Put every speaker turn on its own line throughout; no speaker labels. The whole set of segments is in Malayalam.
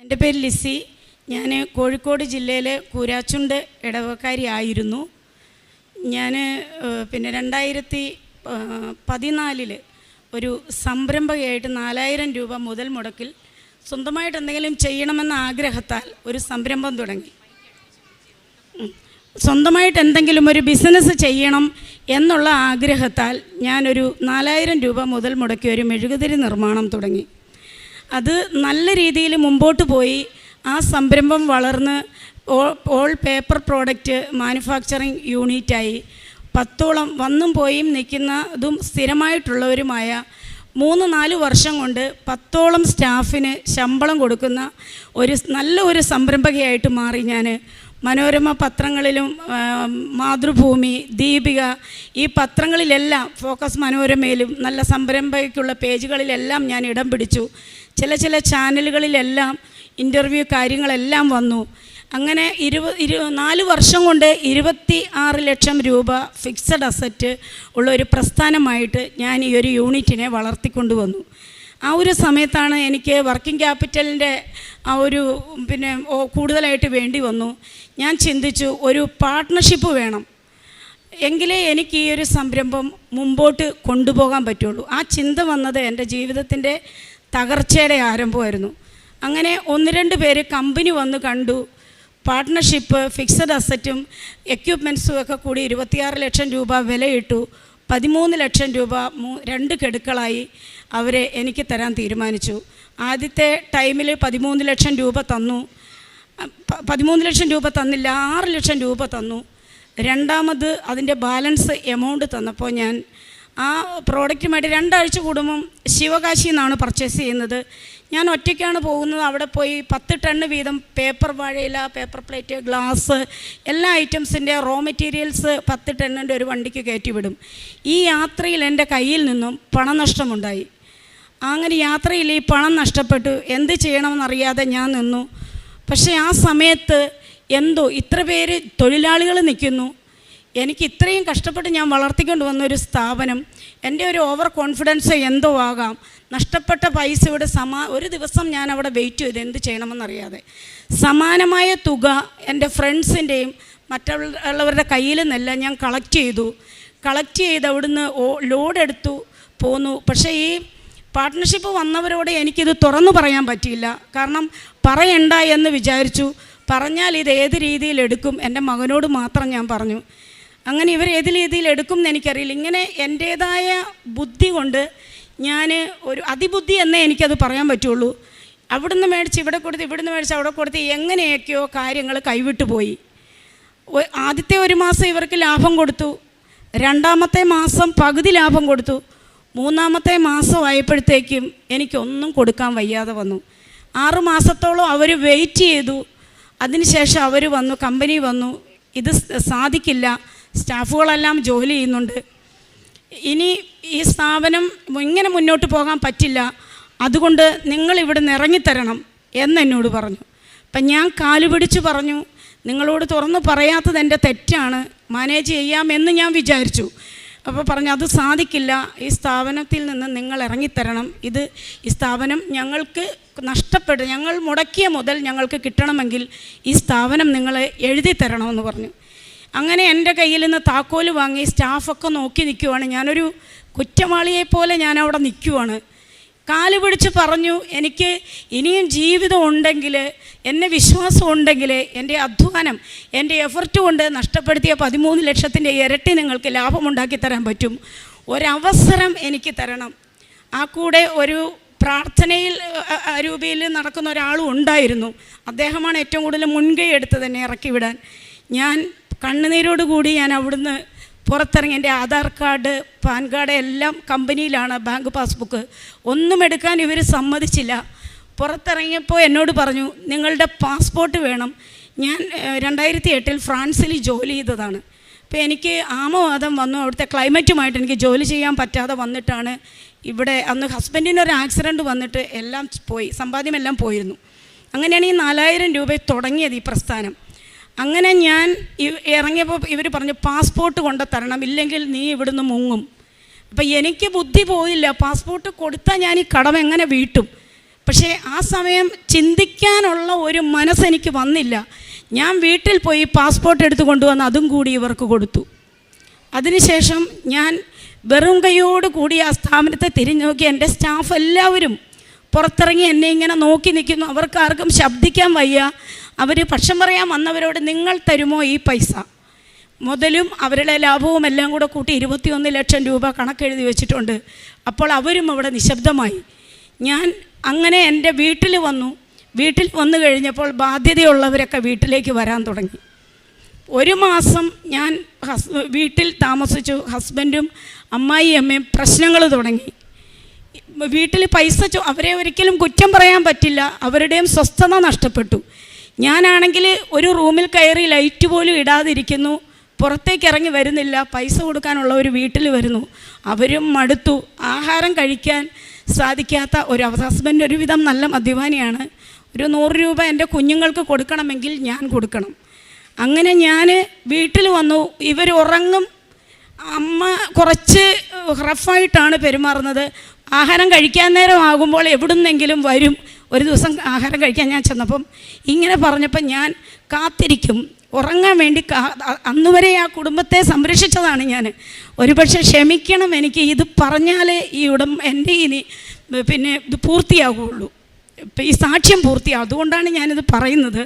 എൻ്റെ പേര് ലിസി. ഞാൻ കോഴിക്കോട് ജില്ലയിലെ കൂരാച്ചുണ്ട് ഇടവക്കാരിയായിരുന്നു. ഞാൻ പിന്നെ 2014 ഒരു സംരംഭകയായിട്ട് 4000 രൂപ മുതൽ മുടക്കിൽ സ്വന്തമായിട്ട് എന്തെങ്കിലും ചെയ്യണമെന്ന ആഗ്രഹത്താൽ ഒരു സംരംഭം തുടങ്ങി. സ്വന്തമായിട്ട് എന്തെങ്കിലും ഒരു ബിസിനസ് ചെയ്യണം എന്നുള്ള ആഗ്രഹത്താൽ ഞാനൊരു 4000 രൂപ മുതൽ മുടക്കി ഒരു മെഴുകുതിരി നിർമ്മാണം തുടങ്ങി. അത് നല്ല രീതിയിൽ മുമ്പോട്ട് പോയി. ആ സംരംഭം വളർന്ന് ഓൾ പേപ്പർ പ്രോഡക്റ്റ് മാനുഫാക്ചറിങ് യൂണിറ്റായി 10ഓളം വന്നും പോയും നിൽക്കുന്നതും സ്ഥിരമായിട്ടുള്ളവരുമായ 3-4 വർഷം കൊണ്ട് 10ഓളം സ്റ്റാഫിന് ശമ്പളം കൊടുക്കുന്ന നല്ലൊരു സംരംഭകയായിട്ട് മാറി. ഞാൻ മനോരമ പത്രങ്ങളിലും മാതൃഭൂമി, ദീപിക, ഈ പത്രങ്ങളിലെല്ലാം, ഫോക്കസ് മനോരമയിലും നല്ല സംരംഭകയ്ക്കുള്ള പേജുകളിലെല്ലാം ഞാൻ ഇടം പിടിച്ചു. ചില ചാനലുകളിലെല്ലാം ഇൻ്റർവ്യൂ കാര്യങ്ങളെല്ലാം വന്നു. അങ്ങനെ 4 വർഷം കൊണ്ട് 26 ലക്ഷം രൂപ ഫിക്സഡ് അസറ്റ് ഉള്ള ഒരു പ്രസ്ഥാനമായിട്ട് ഞാൻ ഈ ഒരു യൂണിറ്റിനെ വളർത്തിക്കൊണ്ടുവന്നു. ആ ഒരു സമയത്താണ് എനിക്ക് വർക്കിംഗ് ക്യാപിറ്റലിൻ്റെ ആ ഒരു കൂടുതലായിട്ട് വേണ്ടി വന്നു. ഞാൻ ചിന്തിച്ചു, ഒരു പാർട്ട്ണർഷിപ്പ് വേണം, എങ്കിലേ എനിക്ക് ഈ ഒരു സംരംഭം മുമ്പോട്ട് കൊണ്ടുപോകാൻ പറ്റുള്ളൂ. ആ ചിന്ത വന്നത് എൻ്റെ ജീവിതത്തിൻ്റെ തകർച്ചയുടെ ആരംഭമായിരുന്നു. അങ്ങനെ 1-2 പേര് കമ്പനി വന്ന് കണ്ടു. പാർട്ട്ണർഷിപ്പ്, ഫിക്സഡ് അസറ്റും എക്യുപ്മെൻറ്റ്സും ഒക്കെ കൂടി 26 ലക്ഷം രൂപ വിലയിട്ടു. 13 ലക്ഷം രൂപ 2 ഗഡുക്കളായി അവരെ എനിക്ക് തരാൻ തീരുമാനിച്ചു. ആദ്യത്തെ ടൈമിൽ 13 ലക്ഷം രൂപ തന്നു. 13 ലക്ഷം രൂപ തന്നില്ല, 6 ലക്ഷം രൂപ തന്നു. രണ്ടാമത് അതിൻ്റെ ബാലൻസ് എമൗണ്ട് തന്നപ്പോൾ ഞാൻ ആ പ്രോഡക്റ്റുമായിട്ട് 2 ആഴ്ച കൂടുമ്പം ശിവകാശിയിൽ നിന്നാണ് പർച്ചേസ് ചെയ്യുന്നത്. ഞാൻ ഒറ്റയ്ക്കാണ് പോകുന്നത്. അവിടെ പോയി 10 ടണ്ണ് വീതം പേപ്പർ, വാഴയില, പേപ്പർ പ്ലേറ്റ്, ഗ്ലാസ്, എല്ലാ ഐറ്റംസിൻ്റെ റോ മെറ്റീരിയൽസ് 10 ടണ്ണിൻ്റെ ഒരു വണ്ടിക്ക് കയറ്റിവിടും. ഈ യാത്രയിൽ എൻ്റെ കയ്യിൽ നിന്നും പണനഷ്ടമുണ്ടായി. അങ്ങനെ യാത്രയിൽ ഈ പണം നഷ്ടപ്പെട്ടു. എന്ത് ചെയ്യണമെന്നറിയാതെ ഞാൻ നിന്നു. പക്ഷേ ആ സമയത്ത് എന്തോ ഇത്ര പേര് തൊഴിലാളികൾ നിൽക്കുന്നു, എനിക്ക് ഇത്രയും കഷ്ടപ്പെട്ട് ഞാൻ വളർത്തിക്കൊണ്ട് വന്നൊരു സ്ഥാപനം, എൻ്റെ ഒരു ഓവർ കോൺഫിഡൻസ് എന്തോ ആകാം, നഷ്ടപ്പെട്ട പൈസ ഇവിടെ ഒരു ദിവസം ഞാൻ അവിടെ വെയിറ്റ് ചെയ്ത് എന്ത് ചെയ്യണമെന്നറിയാതെ സമാനമായ തുക എൻ്റെ ഫ്രണ്ട്സിൻ്റെയും മറ്റുള്ളവരുടെ കയ്യിൽ നിന്നല്ല ഞാൻ കളക്ട് ചെയ്ത് അവിടുന്ന് ലോഡ് എടുത്തു പോന്നു. പക്ഷേ ഈ പാർട്ട്ണർഷിപ്പ് വന്നവരോട് എനിക്കിത് തുറന്നു പറയാൻ പറ്റിയില്ല. കാരണം പറയണ്ട എന്ന് വിചാരിച്ചു. പറഞ്ഞാൽ ഇത് ഏത് രീതിയിൽ എടുക്കും, എൻ്റെ മകനോട് മാത്രം ഞാൻ പറഞ്ഞു. അങ്ങനെ ഇവർ ഏത് രീതിയിൽ എടുക്കും എന്ന് എനിക്കറിയില്ല. ഇങ്ങനെ എൻ്റേതായ ബുദ്ധി കൊണ്ട് ഞാൻ ഒരു അതിബുദ്ധി എന്നേ എനിക്കത് പറയാൻ പറ്റുള്ളൂ. അവിടുന്ന് മേടിച്ച് ഇവിടെ കൊടുത്ത്, ഇവിടുന്ന് മേടിച്ച് അവിടെ കൊടുത്ത്, എങ്ങനെയൊക്കെയോ കാര്യങ്ങൾ കൈവിട്ടു പോയി. ആദ്യത്തെ 1 മാസം ഇവർക്ക് ലാഭം കൊടുത്തു, 2ാമത്തെ മാസം പകുതി ലാഭം കൊടുത്തു, 3ാമത്തെ മാസം ആയപ്പോഴത്തേക്കും എനിക്കൊന്നും കൊടുക്കാൻ വയ്യാതെ വന്നു. 6 മാസത്തോളം അവർ വെയിറ്റ് ചെയ്തു. അതിനുശേഷം അവർ വന്നു, കമ്പനി വന്നു, ഇത് സാധിക്കില്ല, സ്റ്റാഫുകളെല്ലാം ജോലി ചെയ്യുന്നുണ്ട്, ഇനി ഈ സ്ഥാപനം ഇങ്ങനെ മുന്നോട്ട് പോകാൻ പറ്റില്ല, അതുകൊണ്ട് നിങ്ങളിവിടെ നിന്ന് ഇറങ്ങിത്തരണം എന്നെന്നോട് പറഞ്ഞു. അപ്പം ഞാൻ കാലുപിടിച്ച് പറഞ്ഞു, നിങ്ങളോട് തുറന്ന് പറയാത്തത് എൻ്റെ തെറ്റാണ്, മാനേജ് ചെയ്യാമെന്ന് ഞാൻ വിചാരിച്ചു. അപ്പോൾ പറഞ്ഞു, അത് സാധിക്കില്ല, ഈ സ്ഥാപനത്തിൽ നിന്ന് നിങ്ങൾ ഇറങ്ങിത്തരണം, ഈ സ്ഥാപനം ഞങ്ങൾക്ക് ഞങ്ങൾ മുടക്കിയ മുതൽ ഞങ്ങൾക്ക് കിട്ടണമെങ്കിൽ ഈ സ്ഥാപനം നിങ്ങൾ എഴുതി തരണമെന്ന് പറഞ്ഞു. അങ്ങനെ എൻ്റെ കയ്യിൽ നിന്ന് താക്കോല് വാങ്ങി സ്റ്റാഫൊക്കെ നോക്കി നിൽക്കുവാണ്. ഞാനൊരു കുറ്റവാളിയെപ്പോലെ ഞാൻ അവിടെ നിൽക്കുവാണ്. കാല് പിടിച്ച് പറഞ്ഞു, എനിക്ക് ഇനിയും ജീവിതം ഉണ്ടെങ്കിൽ, എന്നെ വിശ്വാസം ഉണ്ടെങ്കിൽ, എൻ്റെ അധ്വാനം, എൻ്റെ എഫർട്ട് കൊണ്ട് നഷ്ടപ്പെടുത്തിയ 13 ലക്ഷത്തിൻ്റെ ഇരട്ടി നിങ്ങൾക്ക് ലാഭമുണ്ടാക്കി തരാൻ പറ്റും. ഒരവസരം എനിക്ക് തരണം. ആ കൂടെ ഒരു പ്രാർത്ഥനയിൽ രൂപയിൽ നടക്കുന്ന ഒരാളും ഉണ്ടായിരുന്നു. അദ്ദേഹമാണ് ഏറ്റവും കൂടുതൽ മുൻകൈ എടുത്ത് തന്നെ ഇറക്കി വിടാൻ. ഞാൻ കണ്ണുനീരോടുകൂടി ഞാൻ അവിടുന്ന് പുറത്തിറങ്ങി. എൻ്റെ ആധാർ കാർഡ്, പാൻ കാർഡ് എല്ലാം കമ്പനിയിലാണ്, ബാങ്ക് പാസ്ബുക്ക് ഒന്നും എടുക്കാൻ ഇവർ സമ്മതിച്ചില്ല. പുറത്തിറങ്ങിയപ്പോൾ എന്നോട് പറഞ്ഞു, നിങ്ങളുടെ പാസ്പോർട്ട് വേണം. ഞാൻ 2008 ഫ്രാൻസിൽ ജോലി ചെയ്തതാണ്. അപ്പോൾ എനിക്ക് ആമവാദം വന്നു. അവിടുത്തെ ക്ലൈമറ്റുമായിട്ട് എനിക്ക് ജോലി ചെയ്യാൻ പറ്റാതെ വന്നിട്ടാണ് ഇവിടെ. അന്ന് ഹസ്ബൻഡിനൊരു ആക്സിഡൻറ്റ് വന്നിട്ട് എല്ലാം പോയി, സമ്പാദ്യമെല്ലാം പോയിരുന്നു. അങ്ങനെയാണ് ഈ 4000 രൂപ തുടങ്ങിയത് ഈ പ്രസ്ഥാനം. അങ്ങനെ ഞാൻ ഇറങ്ങിയപ്പോൾ ഇവർ പറഞ്ഞു, പാസ്പോർട്ട് കൊണ്ട് തരണം, ഇല്ലെങ്കിൽ നീ ഇവിടുന്ന് മുങ്ങും. അപ്പം എനിക്ക് ബുദ്ധി പോയില്ല. പാസ്പോർട്ട് കൊടുത്താൽ ഞാൻ ഈ കടം എങ്ങനെ വീട്ടും? പക്ഷേ ആ സമയം ചിന്തിക്കാനുള്ള ഒരു മനസ്സെനിക്ക് വന്നില്ല. ഞാൻ വീട്ടിൽ പോയി പാസ്പോർട്ട് എടുത്ത് കൊണ്ടുവന്ന് അതും കൂടി ഇവർക്ക് കൊടുത്തു. അതിനുശേഷം ഞാൻ വെറും കൈയോട് കൂടി ആ സ്ഥാപനത്തെ തിരിഞ്ഞു നോക്കി. എൻ്റെ സ്റ്റാഫ് എല്ലാവരും പുറത്തിറങ്ങി എന്നെ ഇങ്ങനെ നോക്കി നിൽക്കുന്നു. അവർക്ക് ആർക്കും ശബ്ദിക്കാൻ വയ്യ. അവർ പക്ഷം പറയാൻ വന്നവരോട് നിങ്ങൾ തരുമോ ഈ പൈസ? മുതലും അവരുടെ ലാഭവും എല്ലാം കൂടെ കൂട്ടി 21 ലക്ഷം രൂപ കണക്കെഴുതി വെച്ചിട്ടുണ്ട്. അപ്പോൾ അവരും അവിടെ നിശബ്ദമായി. ഞാൻ അങ്ങനെ എൻ്റെ വീട്ടിൽ വന്നു. വീട്ടിൽ വന്നു കഴിഞ്ഞപ്പോൾ ബാധ്യതയുള്ളവരൊക്കെ വീട്ടിലേക്ക് വരാൻ തുടങ്ങി. 1 മാസം ഞാൻ വീട്ടിൽ താമസിച്ചു. ഹസ്ബൻഡും അമ്മായിയമ്മയും പ്രശ്നങ്ങൾ തുടങ്ങി. വീട്ടിൽ പൈസ അവരെ ഒരിക്കലും കുറ്റം പറയാൻ പറ്റില്ല. അവരുടെയും സ്വസ്ഥത നഷ്ടപ്പെട്ടു. ഞാനാണെങ്കിൽ ഒരു റൂമിൽ കയറി ലൈറ്റ് പോലും ഇടാതിരിക്കുന്നു. പുറത്തേക്ക് ഇറങ്ങി വരുന്നില്ല. പൈസ കൊടുക്കാനുള്ളവർ വീട്ടിൽ വരുന്നു. അവരും മടുത്തു. ആഹാരം കഴിക്കാൻ സാധിക്കാത്ത ഹസ്ബൻഡ് ഒരുവിധം നല്ല മദ്യപാനിയാണ്. ഒരു 100 രൂപ എൻ്റെ കുഞ്ഞുങ്ങൾക്ക് കൊടുക്കണമെങ്കിൽ ഞാൻ കൊടുക്കണം. അങ്ങനെ ഞാൻ വീട്ടിൽ വന്നു. ഇവർ ഉറങ്ങും. അമ്മ കുറച്ച് റഫായിട്ടാണ് പെരുമാറുന്നത്. ആഹാരം കഴിക്കാൻ നേരം ആകുമ്പോൾ എവിടുന്നെങ്കിലും വരും. ഒരു ദിവസം ആഹാരം കഴിക്കാൻ ഞാൻ ചെന്നപ്പം ഇങ്ങനെ പറഞ്ഞപ്പം ഞാൻ കാത്തിരിക്കും ഉറങ്ങാൻ വേണ്ടി. അന്നുവരെ ആ കുടുംബത്തെ സംരക്ഷിച്ചതാണ് ഞാൻ. ഒരുപക്ഷെ ക്ഷമിക്കണം, എനിക്ക് ഇത് പറഞ്ഞാലേ എൻ്റെ ഇനി പിന്നെ ഇത് പൂർത്തിയാകുള്ളൂ, ഈ സാക്ഷ്യം പൂർത്തിയാകും. അതുകൊണ്ടാണ് ഞാനിത് പറയുന്നത്.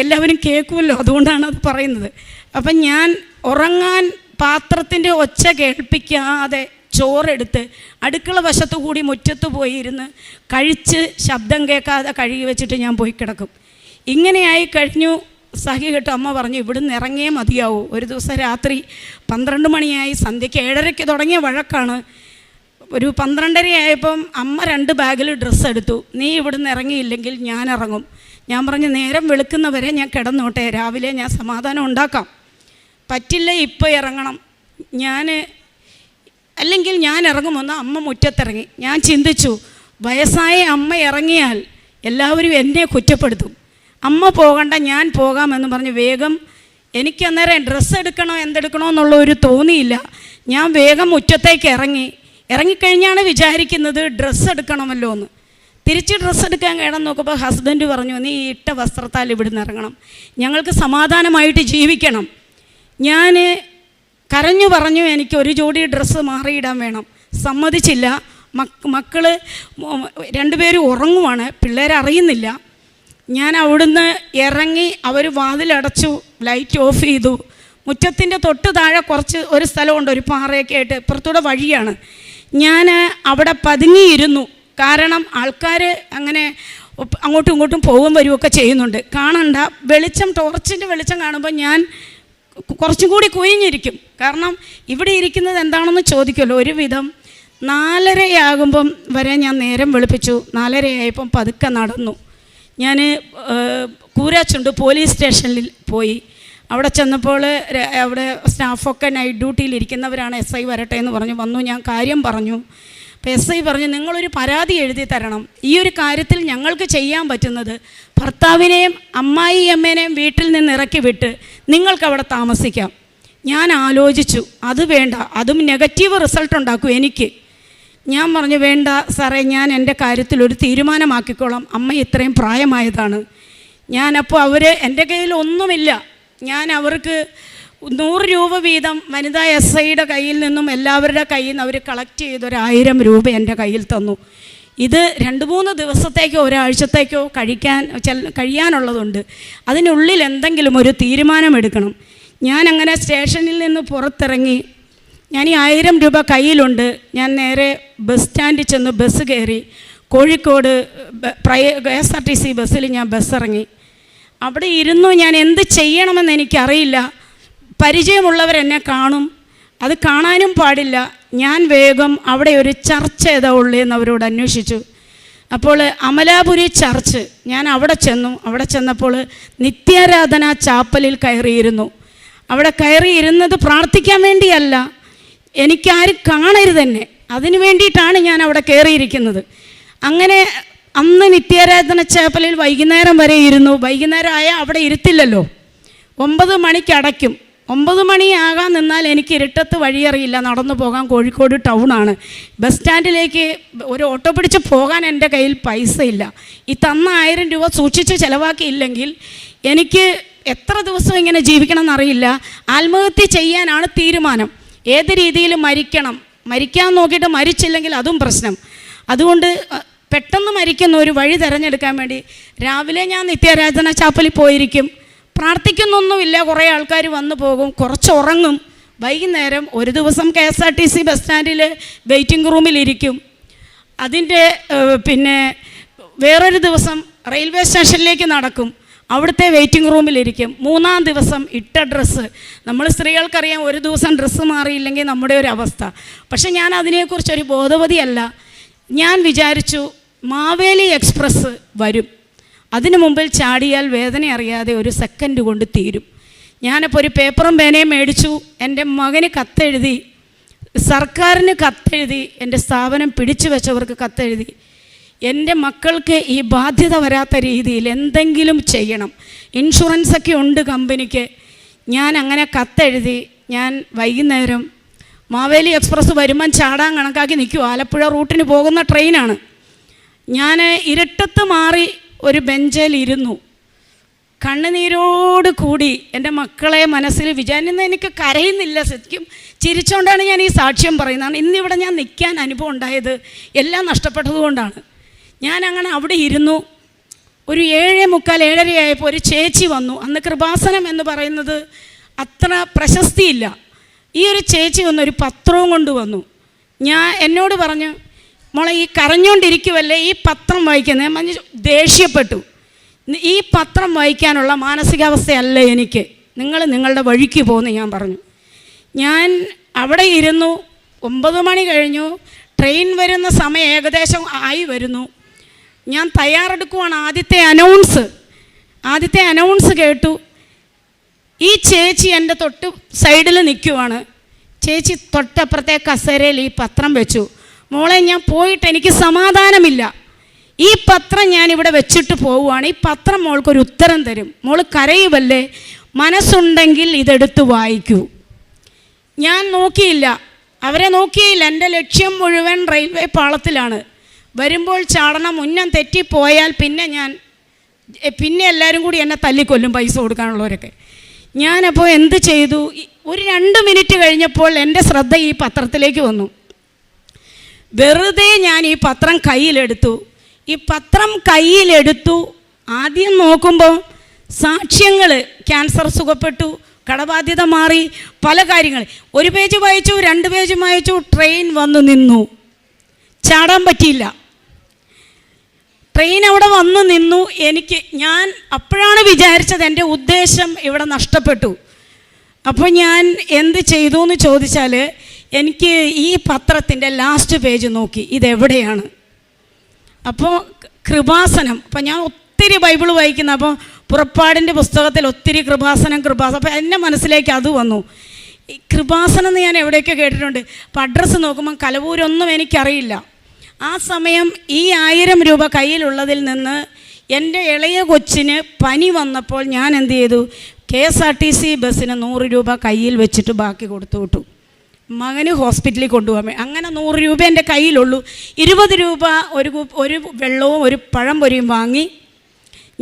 എല്ലാവരും കേൾക്കുമല്ലോ, അതുകൊണ്ടാണ് അത് പറയുന്നത്. അപ്പം ഞാൻ ഉറങ്ങാൻ പാത്രത്തിൻ്റെ ഒച്ച കേൾപ്പിക്കാതെ ചോറെടുത്ത് അടുക്കള വശത്തു കൂടി മുറ്റത്ത് പോയി ഇരുന്ന് കഴിച്ച് ശബ്ദം കേൾക്കാതെ കഴുകി വെച്ചിട്ട് ഞാൻ പോയി കിടക്കും. ഇങ്ങനെയായി കഴിഞ്ഞു. സഹി കേട്ട് അമ്മ പറഞ്ഞു ഇവിടുന്ന് ഇറങ്ങിയേ മതിയാവൂ. ഒരു ദിവസം രാത്രി 12 മണിയായി. സന്ധ്യയ്ക്ക് 7:30 തുടങ്ങിയ വഴക്കാണ്. ഒരു 12:30 ആയപ്പം അമ്മ 2 ബാഗിൽ ഡ്രസ്സ് എടുത്തു. നീ ഇവിടുന്ന് ഇറങ്ങിയില്ലെങ്കിൽ ഞാൻ ഇറങ്ങും. ഞാൻ പറഞ്ഞു നേരം വെളുക്കുന്നവരെ ഞാൻ കിടന്നോട്ടെ, രാവിലെ ഞാൻ സമാധാനം ഉണ്ടാക്കാം. പറ്റില്ല, ഇപ്പോൾ ഇറങ്ങണം. അല്ലെങ്കിൽ ഞാൻ ഇറങ്ങുമെന്ന് അമ്മ മുറ്റത്തിറങ്ങി. ഞാൻ ചിന്തിച്ചു, വയസ്സായ അമ്മ ഇറങ്ങിയാൽ എല്ലാവരും എന്നെ കുറ്റപ്പെടുത്തും. അമ്മ പോകണ്ട, ഞാൻ പോകാമെന്ന് പറഞ്ഞ് വേഗം എനിക്ക് അന്നേരം ഡ്രസ്സ് എടുക്കണോ എന്തെടുക്കണോ എന്നുള്ള ഒരു തോന്നിയില്ല. ഞാൻ വേഗം മുറ്റത്തേക്ക് ഇറങ്ങിക്കഴിഞ്ഞാണ് വിചാരിക്കുന്നത് ഡ്രസ്സ് എടുക്കണമല്ലോ എന്ന്. തിരിച്ച് ഡ്രസ്സ് എടുക്കാൻ കിടന്ന് നോക്കുമ്പോൾ ഹസ്ബൻഡ് പറഞ്ഞു നീ ഇട്ട വസ്ത്രത്താൽ ഇവിടുന്ന് ഇറങ്ങണം, ഞങ്ങൾക്ക് സമാധാനമായിട്ട് ജീവിക്കണം. ഞാൻ കരഞ്ഞു പറഞ്ഞു എനിക്ക് ഒരു ജോഡി ഡ്രസ്സ് മാറിയിടാൻ വേണം. സമ്മതിച്ചില്ല. മക്കൾ 2 പേരും ഉറങ്ങുവാണ്, പിള്ളേരറിയുന്നില്ല. ഞാൻ അവിടുന്ന് ഇറങ്ങി. അവർ വാതിലടച്ചു, ലൈറ്റ് ഓഫ് ചെയ്തു. മുറ്റത്തിൻ്റെ തൊട്ട് താഴെ ഒരു സ്ഥലമുണ്ട്, ഒരു പാറയൊക്കെ ആയിട്ട്. ഇപ്പുറത്തൂടെ വഴിയാണ്. ഞാൻ അവിടെ പതുങ്ങിയിരുന്നു. കാരണം ആൾക്കാർ അങ്ങനെ അങ്ങോട്ടും ഇങ്ങോട്ടും പോകും വരുമൊക്കെ ചെയ്യുന്നുണ്ട്. കാണണ്ട, ടോർച്ചിൻ്റെ വെളിച്ചം കാണുമ്പോൾ ഞാൻ കുറച്ചും കൂടി കുനിഞ്ഞിരിക്കും. കാരണം ഇവിടെ ഇരിക്കുന്നത് എന്താണെന്ന് ചോദിക്കുമല്ലോ. ഒരുവിധം 4:30 വരെ ഞാൻ നേരം വെളുപ്പിച്ചു. 4:30 ആയപ്പം പതുക്കെ നടന്നു. ഞാൻ കൂരാച്ചുണ്ട് പോലീസ് സ്റ്റേഷനിൽ പോയി. അവിടെ ചെന്നപ്പോൾ അവിടെ സ്റ്റാഫൊക്കെ നൈറ്റ് ഡ്യൂട്ടിയിലിരിക്കുന്നവരാണ്. SI വരട്ടെ എന്ന് പറഞ്ഞു. വന്നു. ഞാൻ കാര്യം പറഞ്ഞു. അപ്പോൾ SI പറഞ്ഞു നിങ്ങളൊരു പരാതി എഴുതി തരണം. ഈ ഒരു കാര്യത്തിൽ ഞങ്ങൾക്ക് ചെയ്യാൻ പറ്റുന്നത് ഭർത്താവിനെയും അമ്മായിയമ്മേനെയും വീട്ടിൽ നിന്ന് ഇറക്കി വിട്ട് നിങ്ങൾക്കവിടെ താമസിക്കാം. ഞാൻ ആലോചിച്ചു, അത് വേണ്ട, അതും നെഗറ്റീവ് റിസൾട്ട് ഉണ്ടാക്കും എനിക്ക്. ഞാൻ പറഞ്ഞു വേണ്ട സാറേ, ഞാൻ എൻ്റെ കാര്യത്തിൽ ഒരു തീരുമാനമാക്കിക്കോളാം. അമ്മ ഇത്രയും പ്രായമായതാണ്. ഞാനപ്പോൾ എൻ്റെ കയ്യിൽ ഒന്നുമില്ല. ഞാൻ അവർക്ക് 100 രൂപ വീതം വനിതാ SIയുടെ കയ്യിൽ നിന്നും എല്ലാവരുടെ കയ്യിൽ നിന്ന് അവർ കളക്ട് ചെയ്തൊരു 1000 രൂപ എൻ്റെ കയ്യിൽ തന്നു. ഇത് 2-3 ദിവസത്തേക്കോ ഒരാഴ്ചത്തേക്കോ കഴിയാനുള്ളതുണ്ട്. അതിനുള്ളിൽ എന്തെങ്കിലും ഒരു തീരുമാനമെടുക്കണം. ഞാനങ്ങനെ സ്റ്റേഷനിൽ നിന്ന് പുറത്തിറങ്ങി. ഞാൻ ഈ 1000 രൂപ കയ്യിലുണ്ട്. ഞാൻ നേരെ ബസ് സ്റ്റാൻഡിൽ ചെന്ന് ബസ് കയറി. കോഴിക്കോട് KSRTC ബസ്സിൽ ഞാൻ ഇറങ്ങി. അവിടെ ഇരുന്നു. ഞാൻ എന്ത് ചെയ്യണമെന്ന് എനിക്കറിയില്ല. പരിചയമുള്ളവരെന്നെ കാണും, അത് കാണാനും പാടില്ല. ഞാൻ വേഗം അവിടെ ഒരു ചർച്ച് ഏതാ ഉള്ളൂ എന്ന് അവരോട് അന്വേഷിച്ചു. അപ്പോൾ അമലാപുരി ചർച്ച്. ഞാൻ അവിടെ ചെന്നു. അവിടെ ചെന്നപ്പോൾ നിത്യാരാധന ചാപ്പലിൽ കയറിയിരുന്നു. അവിടെ കയറിയിരുന്നത് പ്രാർത്ഥിക്കാൻ വേണ്ടിയല്ല, എനിക്കാരും കാണരുത് എന്നെ, അതിനു വേണ്ടിയിട്ടാണ് ഞാൻ അവിടെ കയറിയിരിക്കുന്നത്. അങ്ങനെ അന്ന് നിത്യാരാധന ചാപ്പലിൽ വൈകുന്നേരം വരെ ഇരുന്നു. വൈകുന്നേരം ആയാൽ അവിടെ ഇരുത്തില്ലല്ലോ. 9 മണിക്ക് അടയ്ക്കും. 9 മണിയാകാൻ നിന്നാൽ എനിക്ക് ഇരുട്ടത്ത് വഴിയറിയില്ല, നടന്നു പോകാൻ. കോഴിക്കോട് ടൗണാണ്. ബസ് സ്റ്റാൻഡിലേക്ക് ഒരു ഓട്ടോ പിടിച്ച് പോകാൻ എൻ്റെ കയ്യിൽ പൈസ ഇല്ല. ഈ തന്ന 1000 രൂപ സൂക്ഷിച്ച് ചിലവാക്കിയില്ലെങ്കിൽ എനിക്ക് എത്ര ദിവസം ഇങ്ങനെ ജീവിക്കണം എന്നറിയില്ല. ആത്മഹത്യ ചെയ്യാനാണ് തീരുമാനം. ഏത് രീതിയിൽ മരിക്കാൻ നോക്കിയിട്ട് മരിച്ചില്ലെങ്കിൽ അതും പ്രശ്നം. അതുകൊണ്ട് പെട്ടെന്ന് മരിക്കുന്ന ഒരു വഴി തിരഞ്ഞെടുക്കാൻ വേണ്ടി രാവിലെ ഞാൻ നിത്യാരാധന ചാപ്പലിൽ പോയിരിക്കും. പ്രാർത്ഥിക്കുന്നൊന്നുമില്ല, കുറേ ആൾക്കാർ വന്നു പോകും, കുറച്ച് ഉറങ്ങും. വൈകുന്നേരം ഒരു ദിവസം KSRTC ബസ് സ്റ്റാൻഡിൽ വെയിറ്റിംഗ് റൂമിലിരിക്കും. അതിൻ്റെ പിന്നെ വേറൊരു ദിവസം റെയിൽവേ സ്റ്റേഷനിലേക്ക് നടക്കും, അവിടുത്തെ വെയിറ്റിംഗ് റൂമിലിരിക്കും. 3-ാം ദിവസം ഇട്ട ഡ്രസ്സ്, നമ്മൾ സ്ത്രീകൾക്കറിയാം ഒരു ദിവസം ഡ്രസ്സ് മാറിയില്ലെങ്കിൽ നമ്മുടെ ഒരു അവസ്ഥ. പക്ഷെ ഞാൻ അതിനെക്കുറിച്ചൊരു ബോധവതിയല്ല. ഞാൻ വിചാരിച്ചു മാവേലി എക്സ്പ്രസ് വരും, അതിനു മുമ്പിൽ ചാടിയാൽ വേദന അറിയാതെ ഒരു സെക്കൻഡ് കൊണ്ട് തീരും. ഞാനപ്പോൾ ഒരു പേപ്പറും പേനയും മേടിച്ചു. എൻ്റെ മകന് കത്തെഴുതി, സർക്കാരിന് കത്തെഴുതി, എൻ്റെ സ്ഥാപനം പിടിച്ചു വെച്ചവർക്ക് കത്തെഴുതി. എൻ്റെ മക്കൾക്ക് ഈ ബാധ്യത വരാത്ത രീതിയിൽ എന്തെങ്കിലും ചെയ്യണം. ഇൻഷുറൻസൊക്കെ ഉണ്ട് കമ്പനിക്ക്. ഞാൻ അങ്ങനെ കത്തെഴുതി. ഞാൻ വൈകുന്നേരം മാവേലി എക്സ്പ്രസ് വരുമ്പം ചാടാൻ കണക്കാക്കി നിൽക്കും. ആലപ്പുഴ റൂട്ടിന് പോകുന്ന ട്രെയിനാണ്. ഞാൻ ഇരുട്ടത്ത് മാറി ഒരു ബെഞ്ചിലിരുന്നു. കണ്ണുനീരോട് കൂടി എൻ്റെ മക്കളെ മനസ്സിൽ വിചാരിക്കുന്ന, എനിക്ക് കരയുന്നില്ല, ശരിക്കും ചിരിച്ചുകൊണ്ടാണ് ഞാൻ ഈ സാക്ഷ്യം പറയുന്നതാണ്. ഇന്നിവിടെ ഞാൻ നിൽക്കാൻ അനുഭവം ഉണ്ടായത് എല്ലാം നഷ്ടപ്പെട്ടതുകൊണ്ടാണ്. ഞാൻ അങ്ങനെ അവിടെ ഇരുന്നു. ഒരു 7:45 ആയപ്പോൾ ഒരു ചേച്ചി വന്നു. അന്ന് കൃപാസനം എന്ന് പറയുന്നത് അത്ര പ്രശസ്തിയില്ല. ഈ ഒരു ചേച്ചി വന്നൊരു പത്രവും കൊണ്ട് വന്നു. എന്നോട് പറഞ്ഞു, മോളെ ഈ കരഞ്ഞുകൊണ്ടിരിക്കുമല്ലേ, ഈ പത്രം വായിക്കുന്നത്. ഞാൻ ദേഷ്യപ്പെട്ടു. ഈ പത്രം വായിക്കാനുള്ള മാനസികാവസ്ഥയല്ല എനിക്ക്, നിങ്ങൾ നിങ്ങളുടെ വഴിക്ക് പോകുന്നു ഞാൻ പറഞ്ഞു. ഞാൻ അവിടെ ഇരുന്നു. 9 മണി കഴിഞ്ഞു. ട്രെയിൻ വരുന്ന സമയം ഏകദേശം ആയി വരുന്നു. ഞാൻ തയ്യാറെടുക്കുവാണ്. ആദ്യത്തെ അനൗൺസ് കേട്ടു. ഈ ചേച്ചി എൻ്റെ തൊട്ട് സൈഡിൽ നിൽക്കുവാണ്. ചേച്ചി തൊട്ടപ്പുറത്തെ കസേരയിൽ ഈ പത്രം വെച്ചു. മോളെ, ഞാൻ പോയിട്ട് എനിക്ക് സമാധാനമില്ല. ഈ പത്രം ഞാനിവിടെ വെച്ചിട്ട് പോവുകയാണ്. ഈ പത്രം മോൾക്കൊരു ഉത്തരം തരും. മോൾ കരയുമല്ലേ, മനസ്സുണ്ടെങ്കിൽ ഇതെടുത്ത് വായിക്കൂ. ഞാൻ നോക്കിയില്ല, അവരെ നോക്കിയില്ല. എൻ്റെ ലക്ഷ്യം മുഴുവൻ റെയിൽവേ പാളത്തിലാണ്. വരുമ്പോൾ ചാടണം. ഉന്നം തെറ്റിപ്പോയാൽ പിന്നെ എല്ലാവരും കൂടി എന്നെ തല്ലിക്കൊല്ലും, പൈസ കൊടുക്കാനുള്ളവരൊക്കെ. ഞാനപ്പോൾ എന്ത് ചെയ്തു, ഒരു 2 മിനിറ്റ് കഴിഞ്ഞപ്പോൾ എൻ്റെ ശ്രദ്ധ ഈ പത്രത്തിലേക്ക് വന്നു. വെറുതെ ഞാൻ ഈ പത്രം കയ്യിലെടുത്തു. ആദ്യം നോക്കുമ്പോൾ സാക്ഷ്യങ്ങൾ, ക്യാൻസർ സുഖപ്പെട്ടു, കടബാധ്യത മാറി, പല കാര്യങ്ങൾ. 1 പേജ് വായിച്ചു, 2 പേജ് വായിച്ചു. ട്രെയിൻ വന്നു നിന്നു. ചാടാൻ പറ്റിയില്ല. ട്രെയിൻ അവിടെ വന്നു നിന്നു. ഞാൻ അപ്പോഴാണ് വിചാരിച്ചത് എൻ്റെ ഉദ്ദേശം ഇവിടെ നഷ്ടപ്പെട്ടു. അപ്പോൾ ഞാൻ എന്ത് ചെയ്തു എന്ന് ചോദിച്ചാൽ, എനിക്ക് ഈ പത്രത്തിൻ്റെ ലാസ്റ്റ് പേജ് നോക്കി, ഇതെവിടെയാണ്. അപ്പോൾ കൃപാസനം. അപ്പോൾ ഞാൻ ഒത്തിരി ബൈബിൾ വായിക്കുന്ന, അപ്പോൾ പുറപ്പാടിൻ്റെ പുസ്തകത്തിൽ ഒത്തിരി കൃപാസനം. അപ്പോൾ എൻ്റെ മനസ്സിലേക്ക് അത് വന്നു. ഈ കൃപാസനം എന്ന് ഞാൻ എവിടെയൊക്കെ കേട്ടിട്ടുണ്ട്. അപ്പോൾ അഡ്രസ്സ് നോക്കുമ്പോൾ കലവൂരൊന്നും എനിക്കറിയില്ല. ആ സമയം ഈ 1000 രൂപ കയ്യിലുള്ളതിൽ നിന്ന് എൻ്റെ ഇളയ കൊച്ചിന് പനി വന്നപ്പോൾ ഞാൻ എന്ത് ചെയ്തു, KSRTC ബസ്സിന് 100 രൂപ കയ്യിൽ വെച്ചിട്ട് ബാക്കി കൊടുത്തു വിട്ടു. മകന് ഹോസ്പിറ്റലിൽ കൊണ്ടുപോകാൻ. അങ്ങനെ 100 രൂപ എൻ്റെ കയ്യിലുള്ളൂ. 20 രൂപ ഒരു വെള്ളവും ഒരു പഴം പൊരിയും വാങ്ങി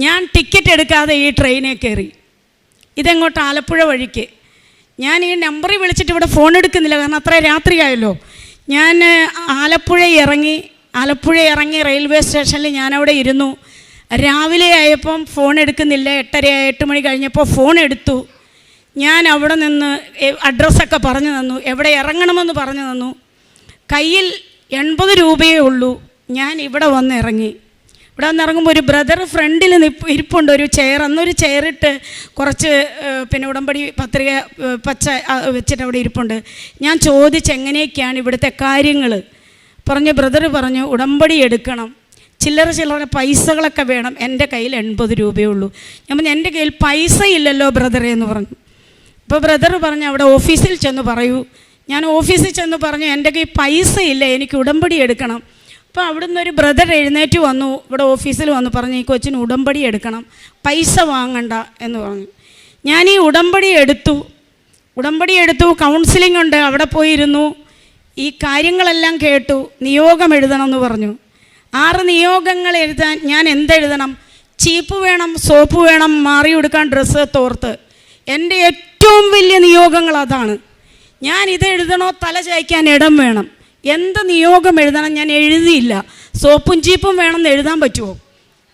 ഞാൻ ടിക്കറ്റ് എടുക്കാതെ ഈ ട്രെയിനിൽ കയറി. ഇതെങ്ങോട്ട്, ആലപ്പുഴ വഴിക്ക്. ഞാൻ ഈ നമ്പറിൽ വിളിച്ചിട്ട് ഇവിടെ ഫോൺ എടുക്കുന്നില്ല, കാരണം അത്ര രാത്രിയായല്ലോ. ഞാൻ ആലപ്പുഴ ഇറങ്ങി റെയിൽവേ സ്റ്റേഷനിൽ ഞാനവിടെ ഇരുന്നു. രാവിലെ ആയപ്പം ഫോൺ എടുക്കുന്നില്ല. 8:30 മണി കഴിഞ്ഞപ്പോൾ ഫോൺ എടുത്തു. ഞാൻ അവിടെ നിന്ന് അഡ്രസ്സൊക്കെ പറഞ്ഞു തന്നു, എവിടെ ഇറങ്ങണമെന്ന് പറഞ്ഞു തന്നു. കയ്യിൽ 80 രൂപയേ ഉള്ളൂ. ഞാൻ ഇവിടെ വന്നിറങ്ങുമ്പോൾ ഒരു ബ്രദർ ഫ്രണ്ടിൽ ഇരിപ്പുണ്ട്, ഒരു ചെയർ. അന്നൊരു ചെയറിട്ട് കുറച്ച് ഉടമ്പടി പത്രിക പച്ച വെച്ചിട്ട് അവിടെ ഇരിപ്പുണ്ട്. ഞാൻ ചോദിച്ച് എങ്ങനെയൊക്കെയാണ് ഇവിടുത്തെ കാര്യങ്ങൾ. ബ്രദർ പറഞ്ഞു ഉടമ്പടി എടുക്കണം, ചില്ലറ പൈസകളൊക്കെ വേണം. എൻ്റെ കയ്യിൽ 80 രൂപയേ ഉള്ളൂ. ഞാൻ പറഞ്ഞു എൻ്റെ കയ്യിൽ പൈസ ഇല്ലല്ലോ ബ്രദറെ എന്ന് പറഞ്ഞു. അപ്പോൾ ബ്രദർ പറഞ്ഞു അവിടെ ഓഫീസിൽ ചെന്ന് പറയൂ. ഞാൻ ഓഫീസിൽ ചെന്ന് പറഞ്ഞു എൻ്റെ കയ്യിൽ പൈസ ഇല്ല, എനിക്ക് ഉടമ്പടി എടുക്കണം. അപ്പോൾ അവിടുന്ന് ഒരു ബ്രദർ എഴുന്നേറ്റ് വന്നു, ഇവിടെ ഓഫീസിൽ വന്നു പറഞ്ഞു ഈ കൊച്ചിന് ഉടമ്പടി എടുക്കണം, പൈസ വാങ്ങണ്ട എന്ന് പറഞ്ഞു. ഞാൻ ഈ ഉടമ്പടി എടുത്തു. ഉടമ്പടി എടുത്തു, കൗൺസിലിംഗ് ഉണ്ട്, അവിടെ പോയിരുന്നു. ഈ കാര്യങ്ങളെല്ലാം കേട്ടു. നിയോഗം എഴുതണമെന്ന് പറഞ്ഞു. 6 നിയോഗങ്ങൾ എഴുതാൻ ഞാൻ എന്തെഴുതണം? ചീപ്പ് വേണം, സോപ്പ് വേണം, മാറി കൊടുക്കാൻ ഡ്രസ്സ്, തോർത്ത്. എൻ്റെ ഏറ്റവും വലിയ നിയോഗങ്ങൾ അതാണ്. ഞാൻ ഇത് എഴുതണോ? തല ചായ്ക്കാൻ ഇടം വേണം. എന്ത് നിയോഗം എഴുതണം? ഞാൻ എഴുതിയില്ല. സോപ്പും ചീപ്പും വേണമെന്ന് എഴുതാൻ പറ്റുമോ?